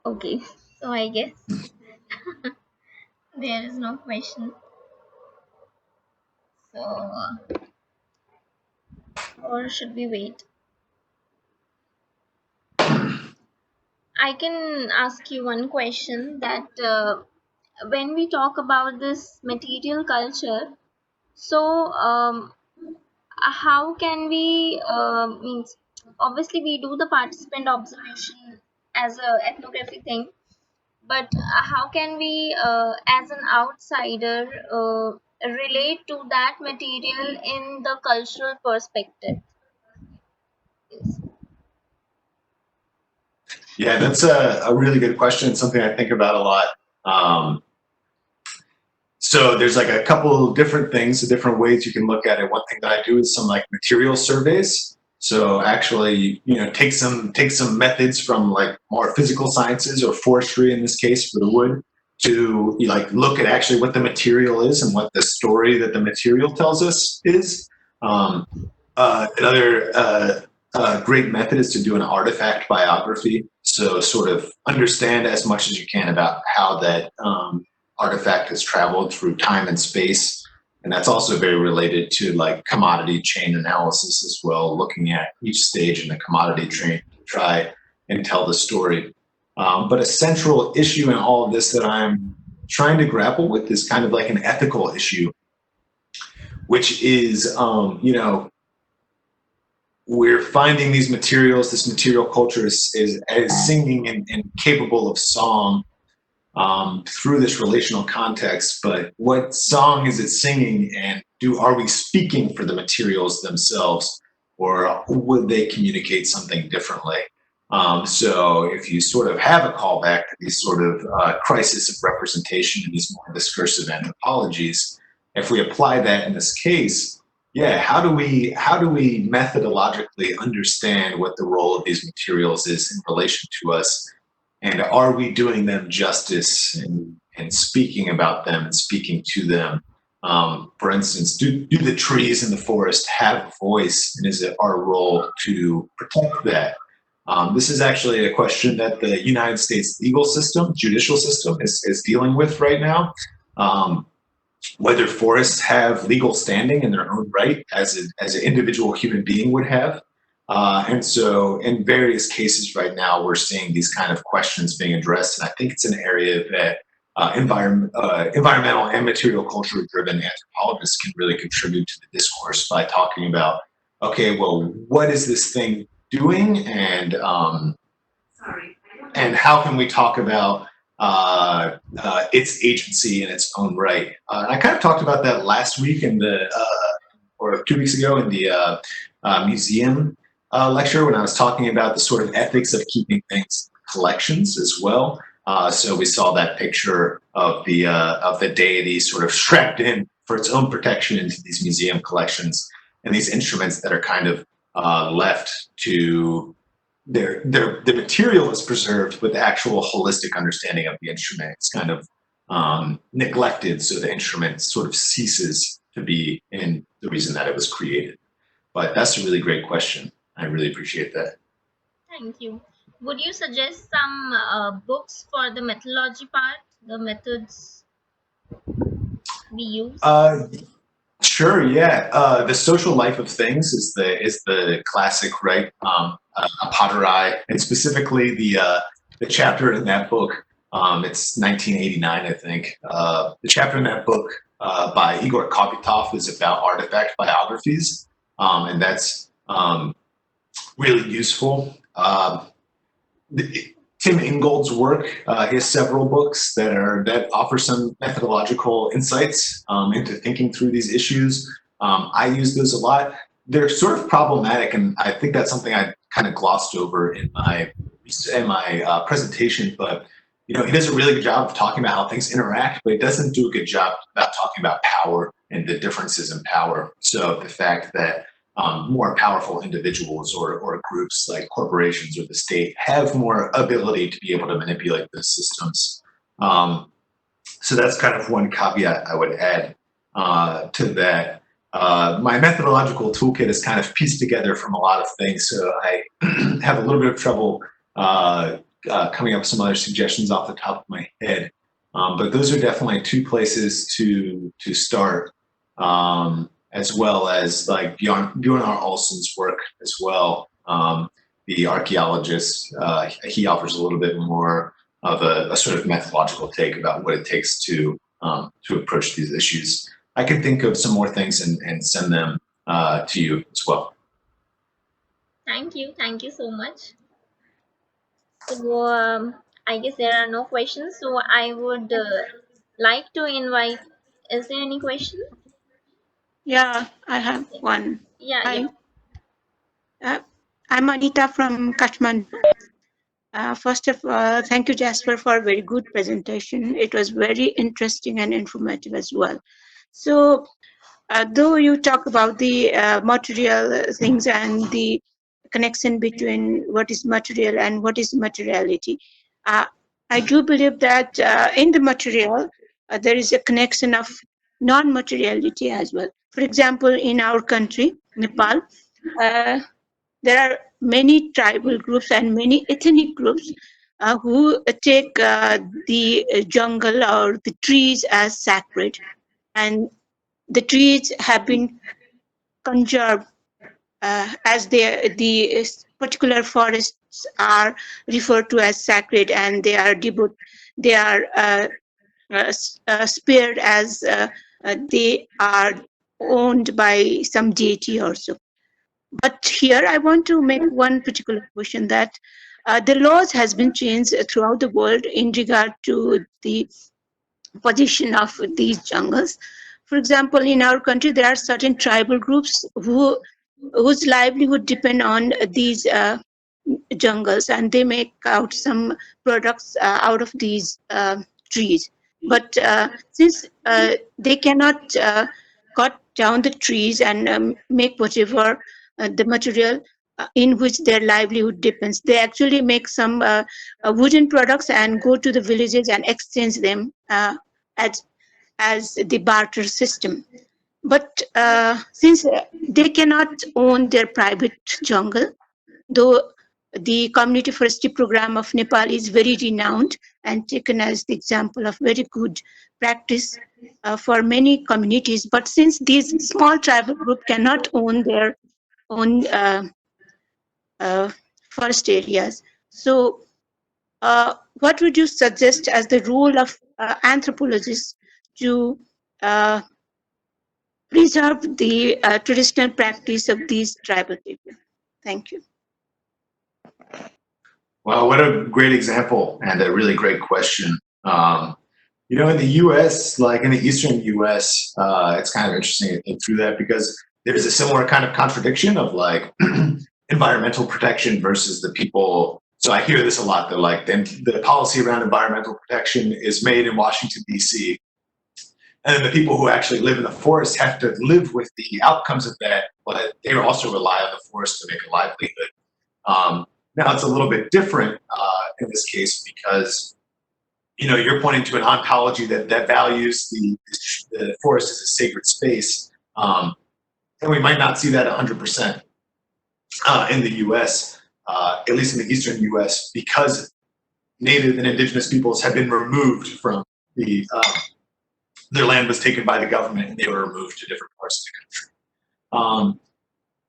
Okay, so I guess there is no question. So, or should we wait? I can ask you one question that when we talk about this material culture, so how can we means obviously we do the participant observation as a ethnography thing, but how can we, as an outsider, relate to that material in the cultural perspective? Yes. Yeah, that's a really good question. Something I think about a lot. Um, so there's like a couple different things, different ways you can look at it. One thing that I do is some like material surveys. So actually, take some methods from like more physical sciences or forestry in this case for the wood to like look at actually what the material is and what the story that the material tells us is. Um, another great method is to do an artifact biography. So, sort of understand as much as you can about how that artifact has traveled through time and space. And that's also very related to like commodity chain analysis as well, looking at each stage in the commodity chain to try and tell the story. But a central issue in all of this that I'm trying to grapple with is kind of like an ethical issue, which is, we're finding these materials, this material culture is singing and capable of song through this relational context. But what song is it singing, and are we speaking for the materials themselves, or would they communicate something differently? So if you sort of have a callback to these sort of crisis of representation and these more discursive anthropologies, if we apply that in this case, yeah, how do we methodologically understand what the role of these materials is in relation to us, and are we doing them justice and speaking about them and speaking to them? For instance, do the trees in the forest have a voice, and is it our role to protect that? This is actually a question that the United States legal system, judicial system, is dealing with right now. Um, whether forests have legal standing in their own right as an individual human being would have. And so in various cases right now, we're seeing these kind of questions being addressed. And I think it's an area that environmental and material culture driven anthropologists can really contribute to the discourse by talking about, okay, well, what is this thing doing? And how can we talk about its agency in its own right? I kind of talked about that last week or 2 weeks ago in the museum lecture when I was talking about the sort of ethics of keeping things collections as well. So we saw that picture of the deity sort of strapped in for its own protection into these museum collections, and these instruments that are kind of left to the material is preserved, but the actual holistic understanding of the instrument is kind of neglected, so the instrument sort of ceases to be in the reason that it was created. But that's a really great question. I really appreciate that. Thank you. Would you suggest some books for the methodology part, the methods we use? Uh, Sure, yeah. The social life of things is the classic, right? Potterai, and specifically the chapter in that book. It's 1989, I think. The chapter in that book by Igor Kopytov is about artifact biographies, and that's really useful. Tim Ingold's work, he has several books that offer some methodological insights into thinking through these issues. I use those a lot. They're sort of problematic, and I think that's something I kind of glossed over in my presentation. But he does a really good job of talking about how things interact, but he doesn't do a good job about talking about power and the differences in power. So the fact that more powerful individuals or groups like corporations or the state have more ability to be able to manipulate those systems. So that's kind of one caveat I would add to that. My methodological toolkit is kind of pieced together from a lot of things, so I have a little bit of trouble coming up with some other suggestions off the top of my head. But those are definitely two places to start. As well as like Bjorn R. Olson's work as well. The archaeologist, he offers a little bit more of a sort of methodological take about what it takes to approach these issues. I can think of some more things and send them to you as well. Thank you. Thank you so much. So, I guess there are no questions, so I would like to invite. Is there any question? Yeah, I have one. Yeah, yeah. Hi, I'm Anita from Kathmandu. First of all, thank you, Jasper, for a very good presentation. It was very interesting and informative as well. So, though you talk about the material things and the connection between what is material and what is materiality, uh, I do believe that in the material, there is a connection of non-materiality as well. For example, in our country, Nepal, uh, there are many tribal groups and many ethnic groups who take the jungle or the trees as sacred, and the trees have been conserved as the particular forests are referred to as sacred, and they are they are spared as they are owned by some deity or so. But here I want to make one particular question that the laws has been changed throughout the world in regard to the position of these jungles. For example, in our country, there are certain tribal groups whose livelihood depend on these jungles, and they make out some products out of these trees. But since they cannot cut down the trees and make whatever the material in which their livelihood depends, they actually make some wooden products and go to the villages and exchange them as the barter system. But since they cannot own their private jungle, though the community forestry program of Nepal is very renowned and taken as the example of very good practice for many communities, but since these small tribal group cannot own their own forest areas, so what would you suggest as the role of anthropologists to uh, preserve the traditional practice of these tribal people? Thank you. Well, what a great example and a really great question. You know, in the U.S., like in the eastern U.S., it's kind of interesting to think through that because there's a similar kind of contradiction of like environmental protection versus the people. So I hear this a lot. That like the policy around environmental protection is made in Washington D.C. And then the people who actually live in the forest have to live with the outcomes of that, but they also rely on the forest to make a livelihood. Now it's a little bit different in this case because you know you're pointing to an ontology that values the forest as a sacred space, and we might not see that 100% in the U.S., at least in the eastern U.S., because Native and Indigenous peoples have been removed from the their land was taken by the government and they were removed to different parts of the country.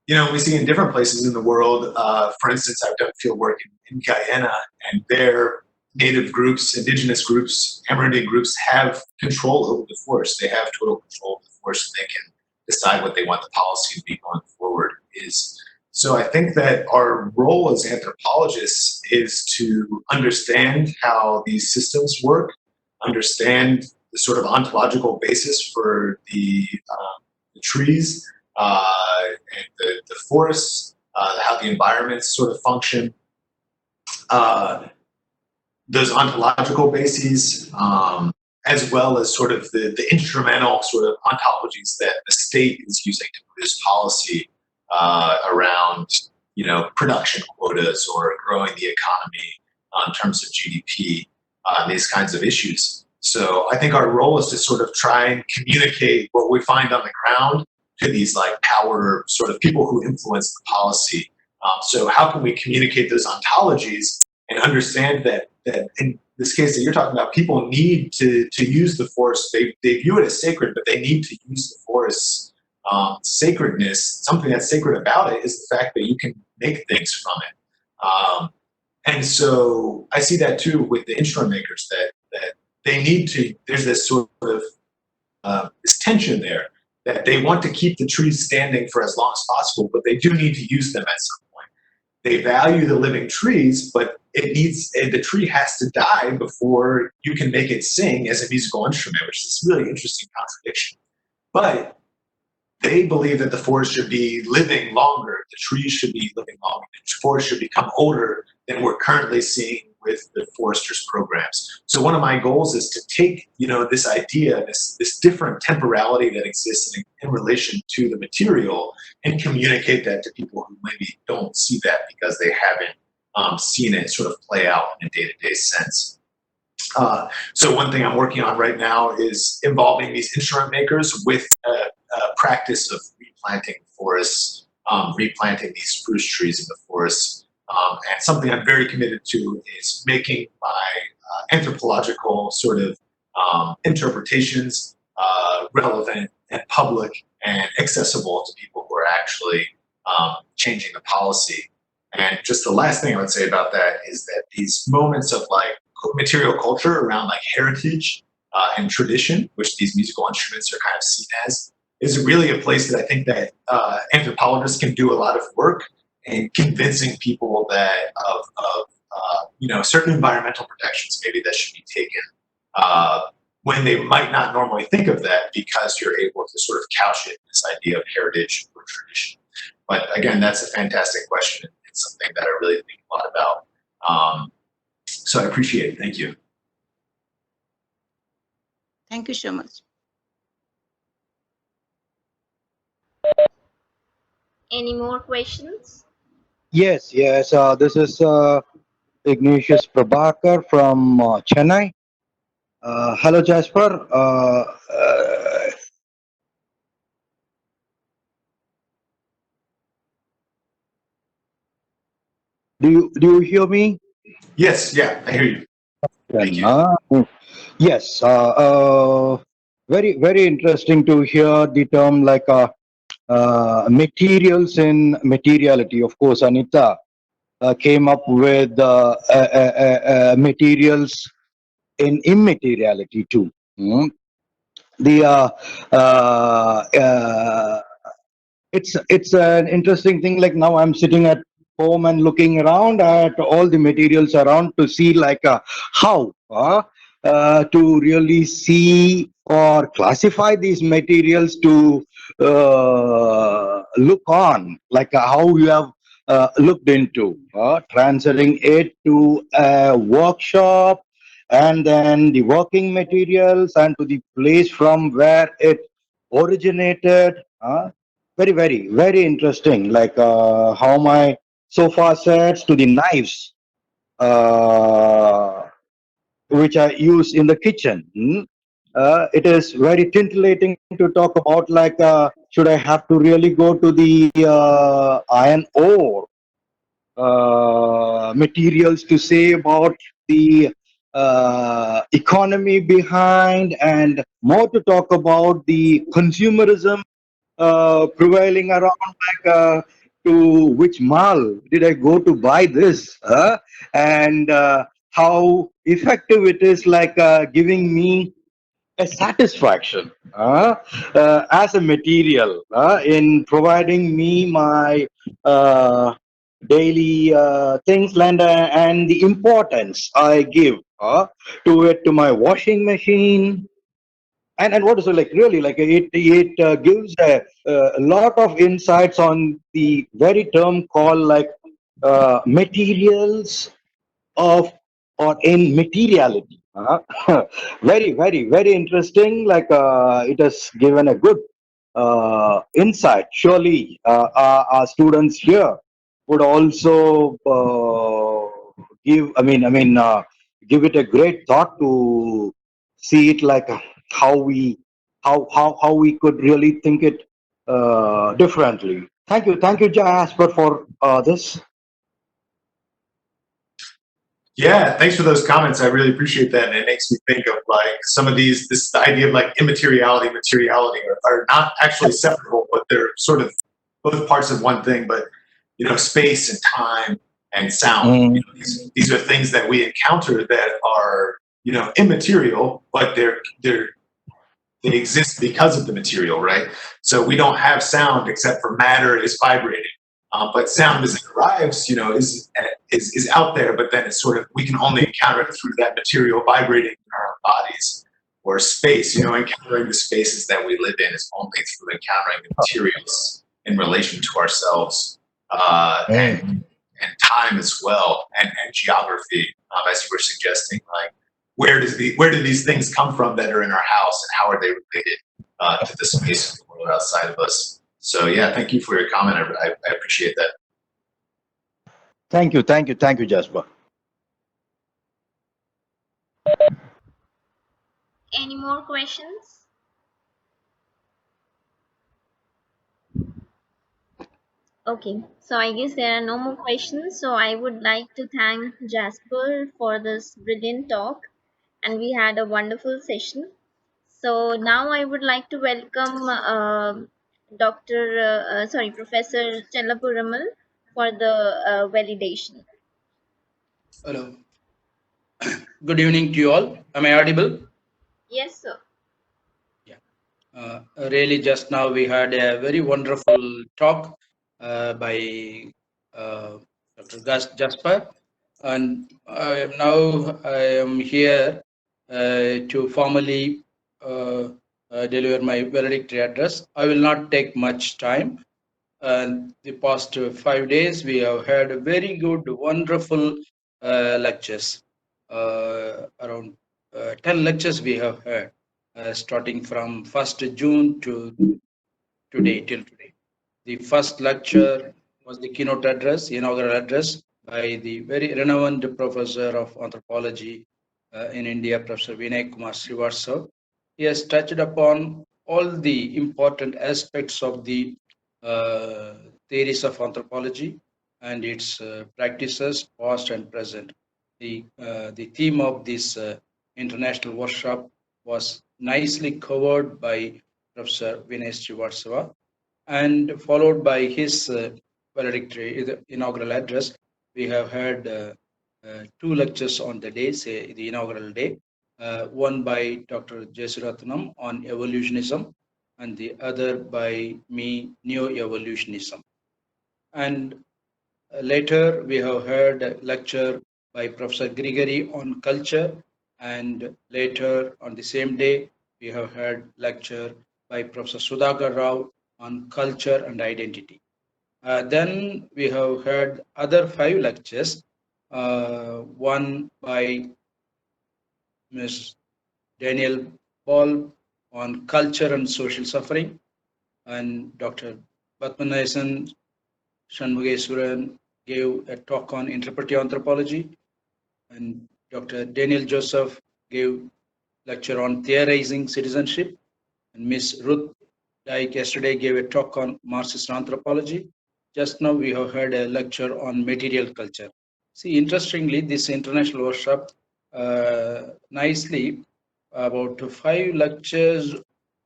You know, we see in different places in the world, for instance, I've done field work in Guyana, and their native groups, indigenous groups, Amerindian groups have control over the forest. They have total control of the forest, and they can decide what they want the policy to be going forward is. So I think that our role as anthropologists is to understand how these systems work, understand the sort of ontological basis for the trees, and the forests, how the environments sort of function, those ontological bases, as well as sort of the instrumental sort of ontologies that the state is using to produce policy around, you know, production quotas or growing the economy in terms of GDP, these kinds of issues. So I think our role is to sort of try and communicate what we find on the ground to these like power sort of people who influence the policy. So how can we communicate those ontologies and understand that in this case that you're talking about, people need to use the forest. They view it as sacred, but they need to use the forest's sacredness. Something that's sacred about it is the fact that you can make things from it. And so I see that too with the instrument makers that they need to. There's this sort of this tension there that they want to keep the trees standing for as long as possible, but they do need to use them at some point. They value the living trees, but the tree has to die before you can make it sing as a musical instrument, which is a really interesting contradiction. But they believe that the forest should be living longer, the trees should be living longer, the forest should become older than we're currently seeing with the foresters programs. So one of my goals is to take, this idea, this different temporality that exists in relation to the material, and communicate that to people who maybe don't see that because they haven't seen it sort of play out in a day-to-day sense. So one thing I'm working on right now is involving these instrument makers with a practice of replanting forests, replanting these spruce trees in the forests. And something I'm very committed to is making my anthropological sort of interpretations relevant and public and accessible to people who are actually changing the policy. And just the last thing I would say about that is that these moments of like material culture around like heritage and tradition, which these musical instruments are kind of seen as, is really a place that I think that anthropologists can do a lot of work in convincing people that of certain environmental protections maybe that should be taken when they might not normally think of that, because you're able to sort of couch it in this idea of heritage or tradition. But again, that's a fantastic question. It's something that I really think a lot about. So I appreciate it. Thank you. Thank you so much. Any more questions? Yes. This is Ignatius Prabhakar from Chennai. Hello, Jasper. Do you hear me? Yes, yeah, I hear you. Thank you. Yes. Very very interesting to hear the term like materials in materiality. Of course, Anita came up with materials in immateriality too. The it's an interesting thing. Like now, I'm sitting at home and looking around at all the materials around to see like how to really see or classify these materials to look on, like how you have looked into transferring it to a workshop, and then the working materials, and to the place from where it originated. Very very very interesting, like how my sofa sets to the knives which I use in the kitchen. It is very titillating to talk about like should I have to really go to the iron ore materials to say about the economy behind, and more to talk about the consumerism prevailing around, like to which mall did I go to buy this, and how effective it is, like giving me a satisfaction as a material in providing me my daily things, and the importance I give to it, to my washing machine. And what is it, like really, like it gives a lot of insights on the very term called like materials of, or in materiality. Very very very interesting, like it has given a good insight. Surely our students here would also give, give it a great thought to see it like how we how we could really think it differently. Thank you, Jasper, for this. Yeah, thanks for those comments. I really appreciate that. And it makes me think of like some of this idea of like immateriality, materiality are not actually separable, but they're sort of both parts of one thing. But, space and time and sound, these are things that we encounter that are, immaterial, but they exist because of the material, right? So we don't have sound except for matter is vibrating. but sound as it arrives, is out there, but then it's sort of, we can only encounter it through that material vibrating in our own bodies, or space. Encountering the spaces that we live in is only through encountering the materials in relation to ourselves, and time as well, and geography, as you were suggesting, like where do these things come from that are in our house, and how are they related to the space of the world outside of us? So yeah, thank you for your comment. I appreciate that. Thank you, Jasper. Any more questions? Okay, so I guess there are no more questions. So I would like to thank Jasper for this brilliant talk, and we had a wonderful session. So now I would like to welcome Professor Chellapuramal for the validation. Hello. Good evening to you all. Am I audible? Yes, sir. Yeah. Really, just now we had a very wonderful talk by Dr. Jasper, and now I am here to formally deliver my valedictory address. I will not take much time. The past 5 days, we have had very good, wonderful lectures. Around 10 lectures we have heard, starting from 1st June to today, till today. The first lecture was the keynote address, inaugural address by the very renowned professor of anthropology in India, Professor Vinay Kumar Srivastav. He has touched upon all the important aspects of the theories of anthropology and its practices, past and present. The theme of this international workshop was nicely covered by Professor Vinay Srivastav, and followed by his valedictory, the inaugural address. We have had two lectures on the day, say the inaugural day, one by Dr. Jesuratnam on evolutionism, and the other by me, neo-evolutionism. And later we have heard a lecture by Professor Grigori on culture, and later on the same day we have heard lecture by Professor Sudhakar Rao on culture and identity. Then we have heard other 5 lectures, one by Ms. Daniel Ball on culture and social suffering, and Dr. Batmanayasan Shanmugeswaran gave a talk on interpretive anthropology, and Dr. Daniel Joseph gave lecture on theorizing citizenship, and Ms. Ruth Dyke yesterday gave a talk on Marxist anthropology. Just now we have heard a lecture on material culture. See, interestingly, this international workshop nicely about 5 lectures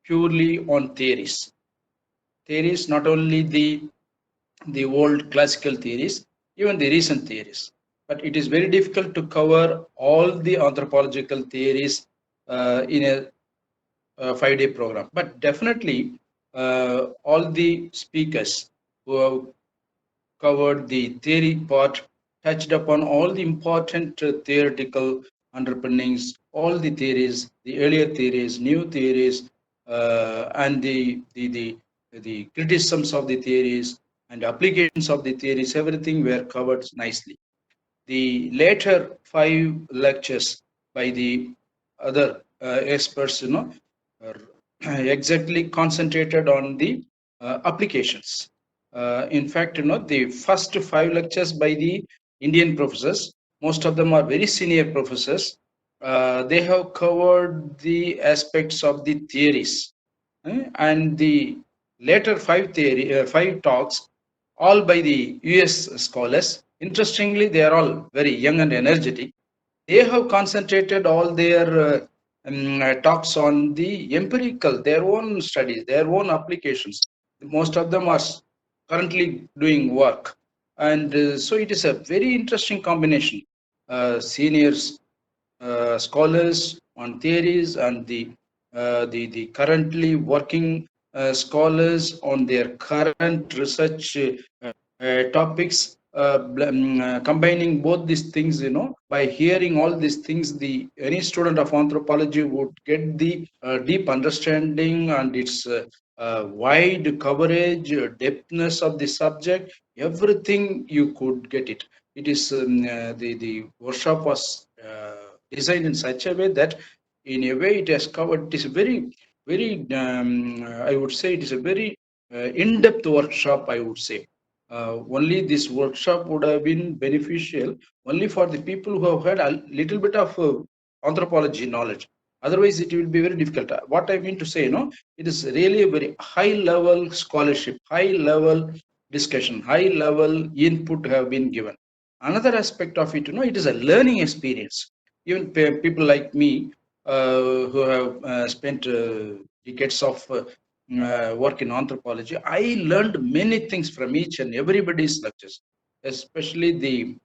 purely on theories. Theories, not only the old classical theories, even the recent theories. But it is very difficult to cover all the anthropological theories in a 5-day program. But definitely, all the speakers who have covered the theory part touched upon all the important theoretical underpinnings, all the theories, the earlier theories, new theories, and the criticisms of the theories and applications of the theories. Everything were covered nicely. The later 5 lectures by the other experts, are exactly concentrated on the applications. In fact, the first 5 lectures by the Indian professors, most of them are very senior professors. They have covered the aspects of the theories, and the later 5 talks, all by the US scholars. Interestingly, they are all very young and energetic. They have concentrated all their talks on the empirical, their own studies, their own applications. Most of them are currently doing work. And so it is a very interesting combination. Seniors, scholars on theories, and the currently working scholars on their current research topics, combining both these things, by hearing all these things, any student of anthropology would get the deep understanding and its wide coverage, depthness of the subject, everything you could get it. It is the workshop was designed in such a way that, in a way, it has covered. It is very. I would say it is a very in-depth workshop, I would say. Only this workshop would have been beneficial only for the people who have had a little bit of anthropology knowledge. Otherwise, it will be very difficult. What I mean to say, it is really a very high-level scholarship, high-level discussion, high-level input have been given. Another aspect of it, it is a learning experience. Even people like me, who have spent decades of work in anthropology, I learned many things from each and everybody's lectures, especially the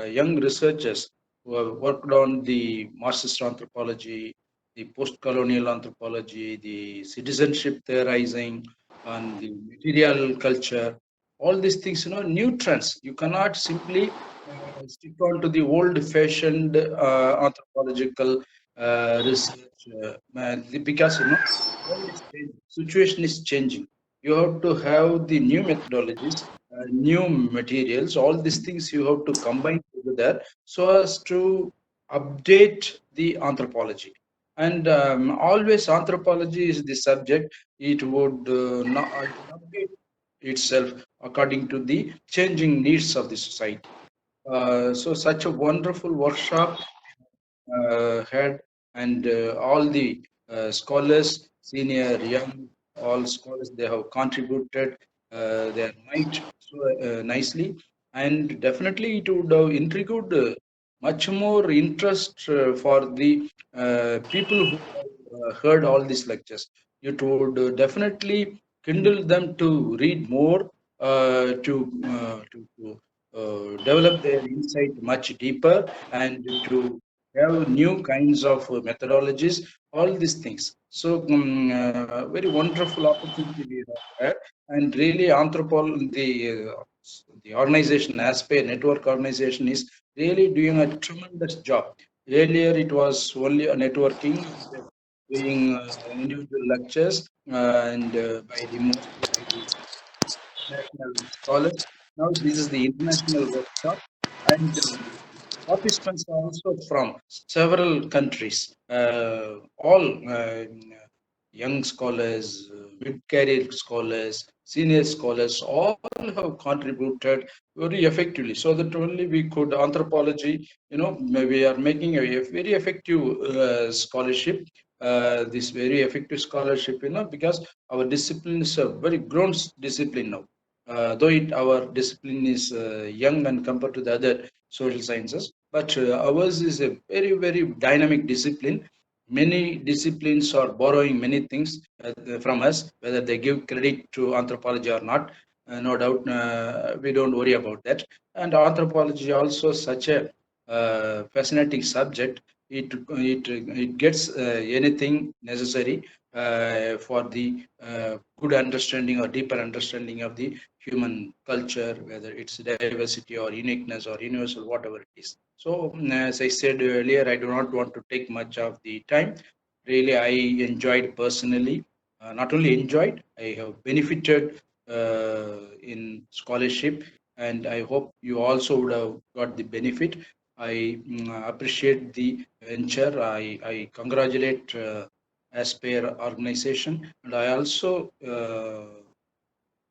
young researchers who have worked on the Marxist anthropology, the post-colonial anthropology, the citizenship theorizing, and the material culture. All these things, new trends. You cannot simply stick on to the old-fashioned anthropological research, because world is changing, situation is changing. You have to have the new methodologies, new materials, all these things you have to combine together so as to update the anthropology. And always anthropology is the subject. It would not update itself according to the changing needs of the society. So such a wonderful workshop had, and all the scholars, senior, young, all scholars, they have contributed their might so nicely, and definitely it would have intrigued much more interest for the people who have heard all these lectures. It would definitely kindle them to read more, to develop their insight much deeper, and to have new kinds of methodologies, all these things. So, very wonderful opportunity we have had, and really, the organization, ASPE network organization, is really doing a tremendous job. Earlier, it was only a networking, doing individual lectures, and by the mostly by the national scholars. Now, this is the international workshop, and participants are also from several countries. All young scholars, mid-career scholars, senior scholars, all have contributed very effectively. So that only we could anthropology, we are making a very effective scholarship. This very effective scholarship, because our discipline is a very grown discipline now. Though our discipline is young and compared to the other social sciences, but ours is a very dynamic discipline. Many disciplines are borrowing many things from us, whether they give credit to anthropology or not. No doubt, we don't worry about that. And anthropology also such a fascinating subject. It gets anything necessary for the good understanding or deeper understanding of the human culture, whether it's diversity or uniqueness or universal, whatever it is. So, as I said earlier, I do not want to take much of the time. Really, I enjoyed personally. Not only enjoyed, I have benefited in scholarship, and I hope you also would have got the benefit. I appreciate the venture. I congratulate Aspire organization, and I also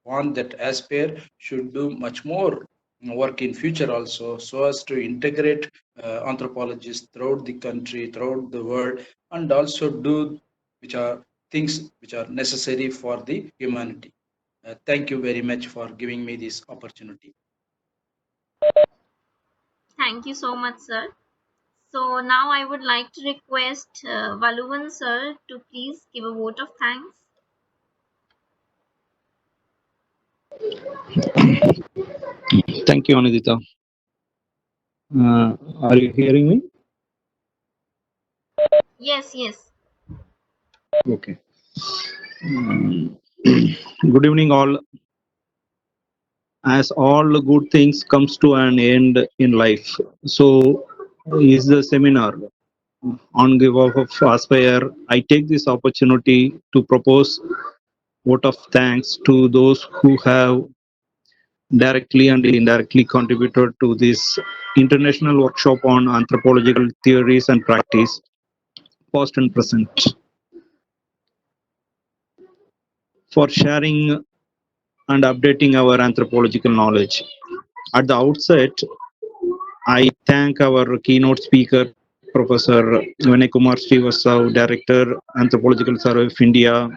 want that Aspire should do much more work in future also, so as to integrate anthropologists throughout the country, throughout the world, and also do which are things which are necessary for the humanity. Thank you very much for giving me this opportunity. Thank you so much, sir. So now I would like to request Valuvan sir to please give a vote of thanks. Thank you, Anudita. Are you hearing me? Yes, yes. Okay. Good evening, all. as all good things comes to an end in life. So is the seminar on give of Aspire. I take this opportunity to propose vote of thanks to those who have directly and indirectly contributed to this international workshop on anthropological theories and practice, past and present, for sharing and updating our anthropological knowledge. At the outset, I thank our keynote speaker, Professor Vinay Kumar Srivastav, Director, Anthropological Survey of India.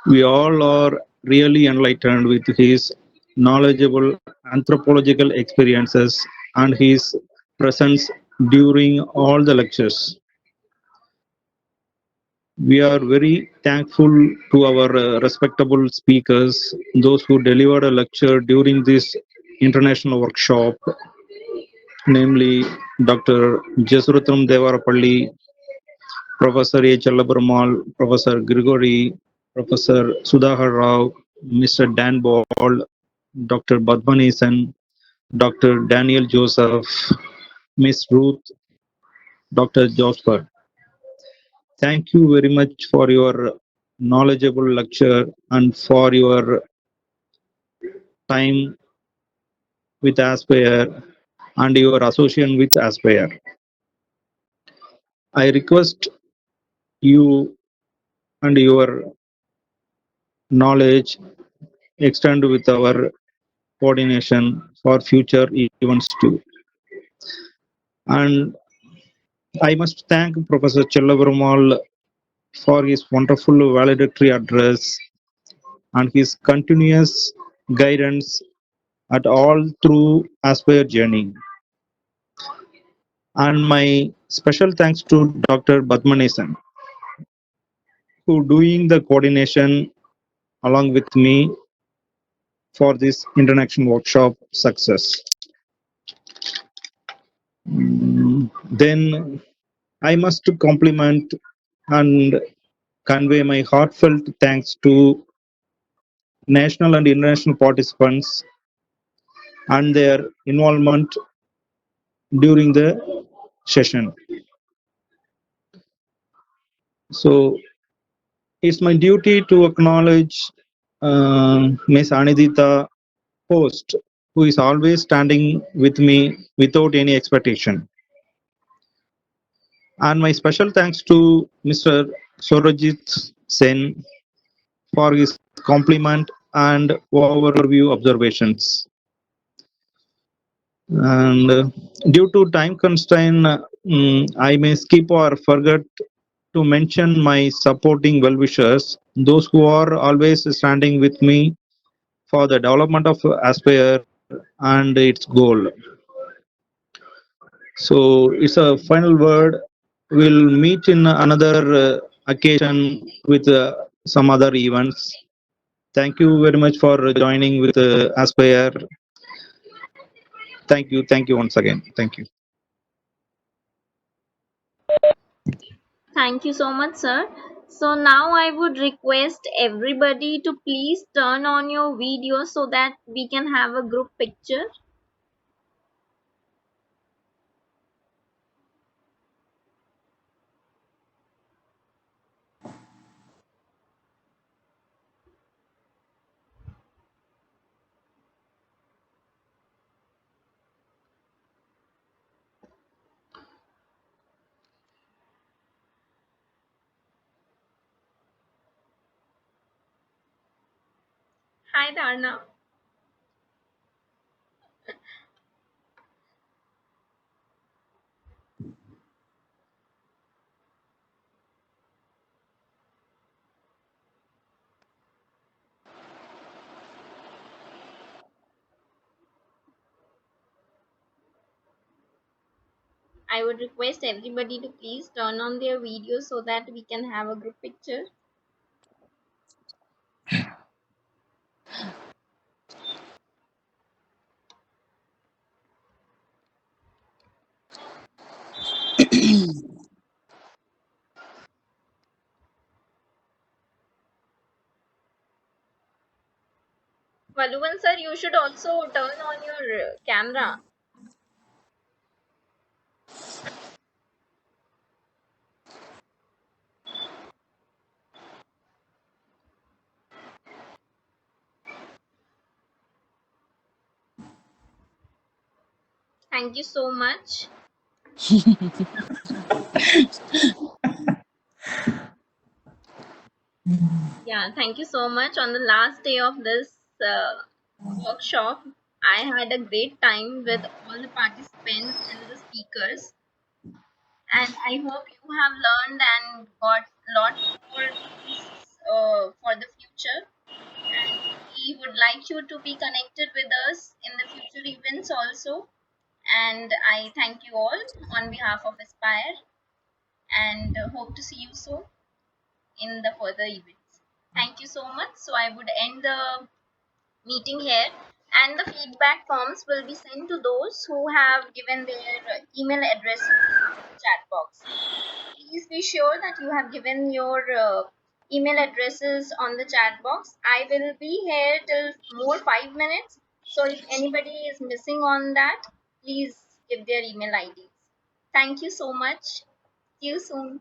We all are really enlightened with his knowledgeable anthropological experiences and his presence during all the lectures. We are very thankful to our respectable speakers, those who delivered a lecture during this international workshop, namely Dr. Jesuratram Devarapalli, Professor A. Challabrumal, Professor Grigori, Professor Sudhakar Rao, Mr. Dan Ball, Dr. Badmanesan, Dr. Daniel Joseph, Miss Ruth, Dr. Jasper. Thank you very much for your knowledgeable lecture and for your time with Aspire and your association with Aspire. I request you and your knowledge extend with our coordination for future events too. And I must thank Professor Chellabrumal for his wonderful valedictory address and his continuous guidance at all through Aspire journey. And my special thanks to Dr. Badmanesan, who doing the coordination along with me for this international workshop success. Then I must compliment and convey my heartfelt thanks to national and international participants and their involvement during the session. So it's my duty to acknowledge Ms. Anidita host, who is always standing with me without any expectation. And my special thanks to Mr. Sorajit Sen for his compliment and overview observations. And due to time constraint, I may skip or forget to mention my supporting well-wishers, those who are always standing with me for the development of Aspire and its goal. So it's a final word. We'll meet in another occasion with some other events. Thank you very much for joining with Aspire. Thank you once again. Thank you. Thank you so much, sir. So now I would request everybody to please turn on your video so that we can have a group picture. Hi, Dharna. I would request everybody to please turn on their video so that we can have a group picture. Valuvan sir, you should also turn on your camera. Thank you so much. Yeah, thank you so much. On the last day of this workshop, I had a great time with all the participants and the speakers, and I hope you have learned and got a lot more things for the future. And we would like you to be connected with us in the future events also. And I thank you all on behalf of Aspire, and hope to see you soon in the further events. Thank you so much. So I would end the meeting here, and the feedback forms will be sent to those who have given their email addresses in the chat box. Please be sure that you have given your email addresses on the chat box. I will be here till more 5 minutes. So if anybody is missing on that, please give their email IDs. Thank you so much. See you soon.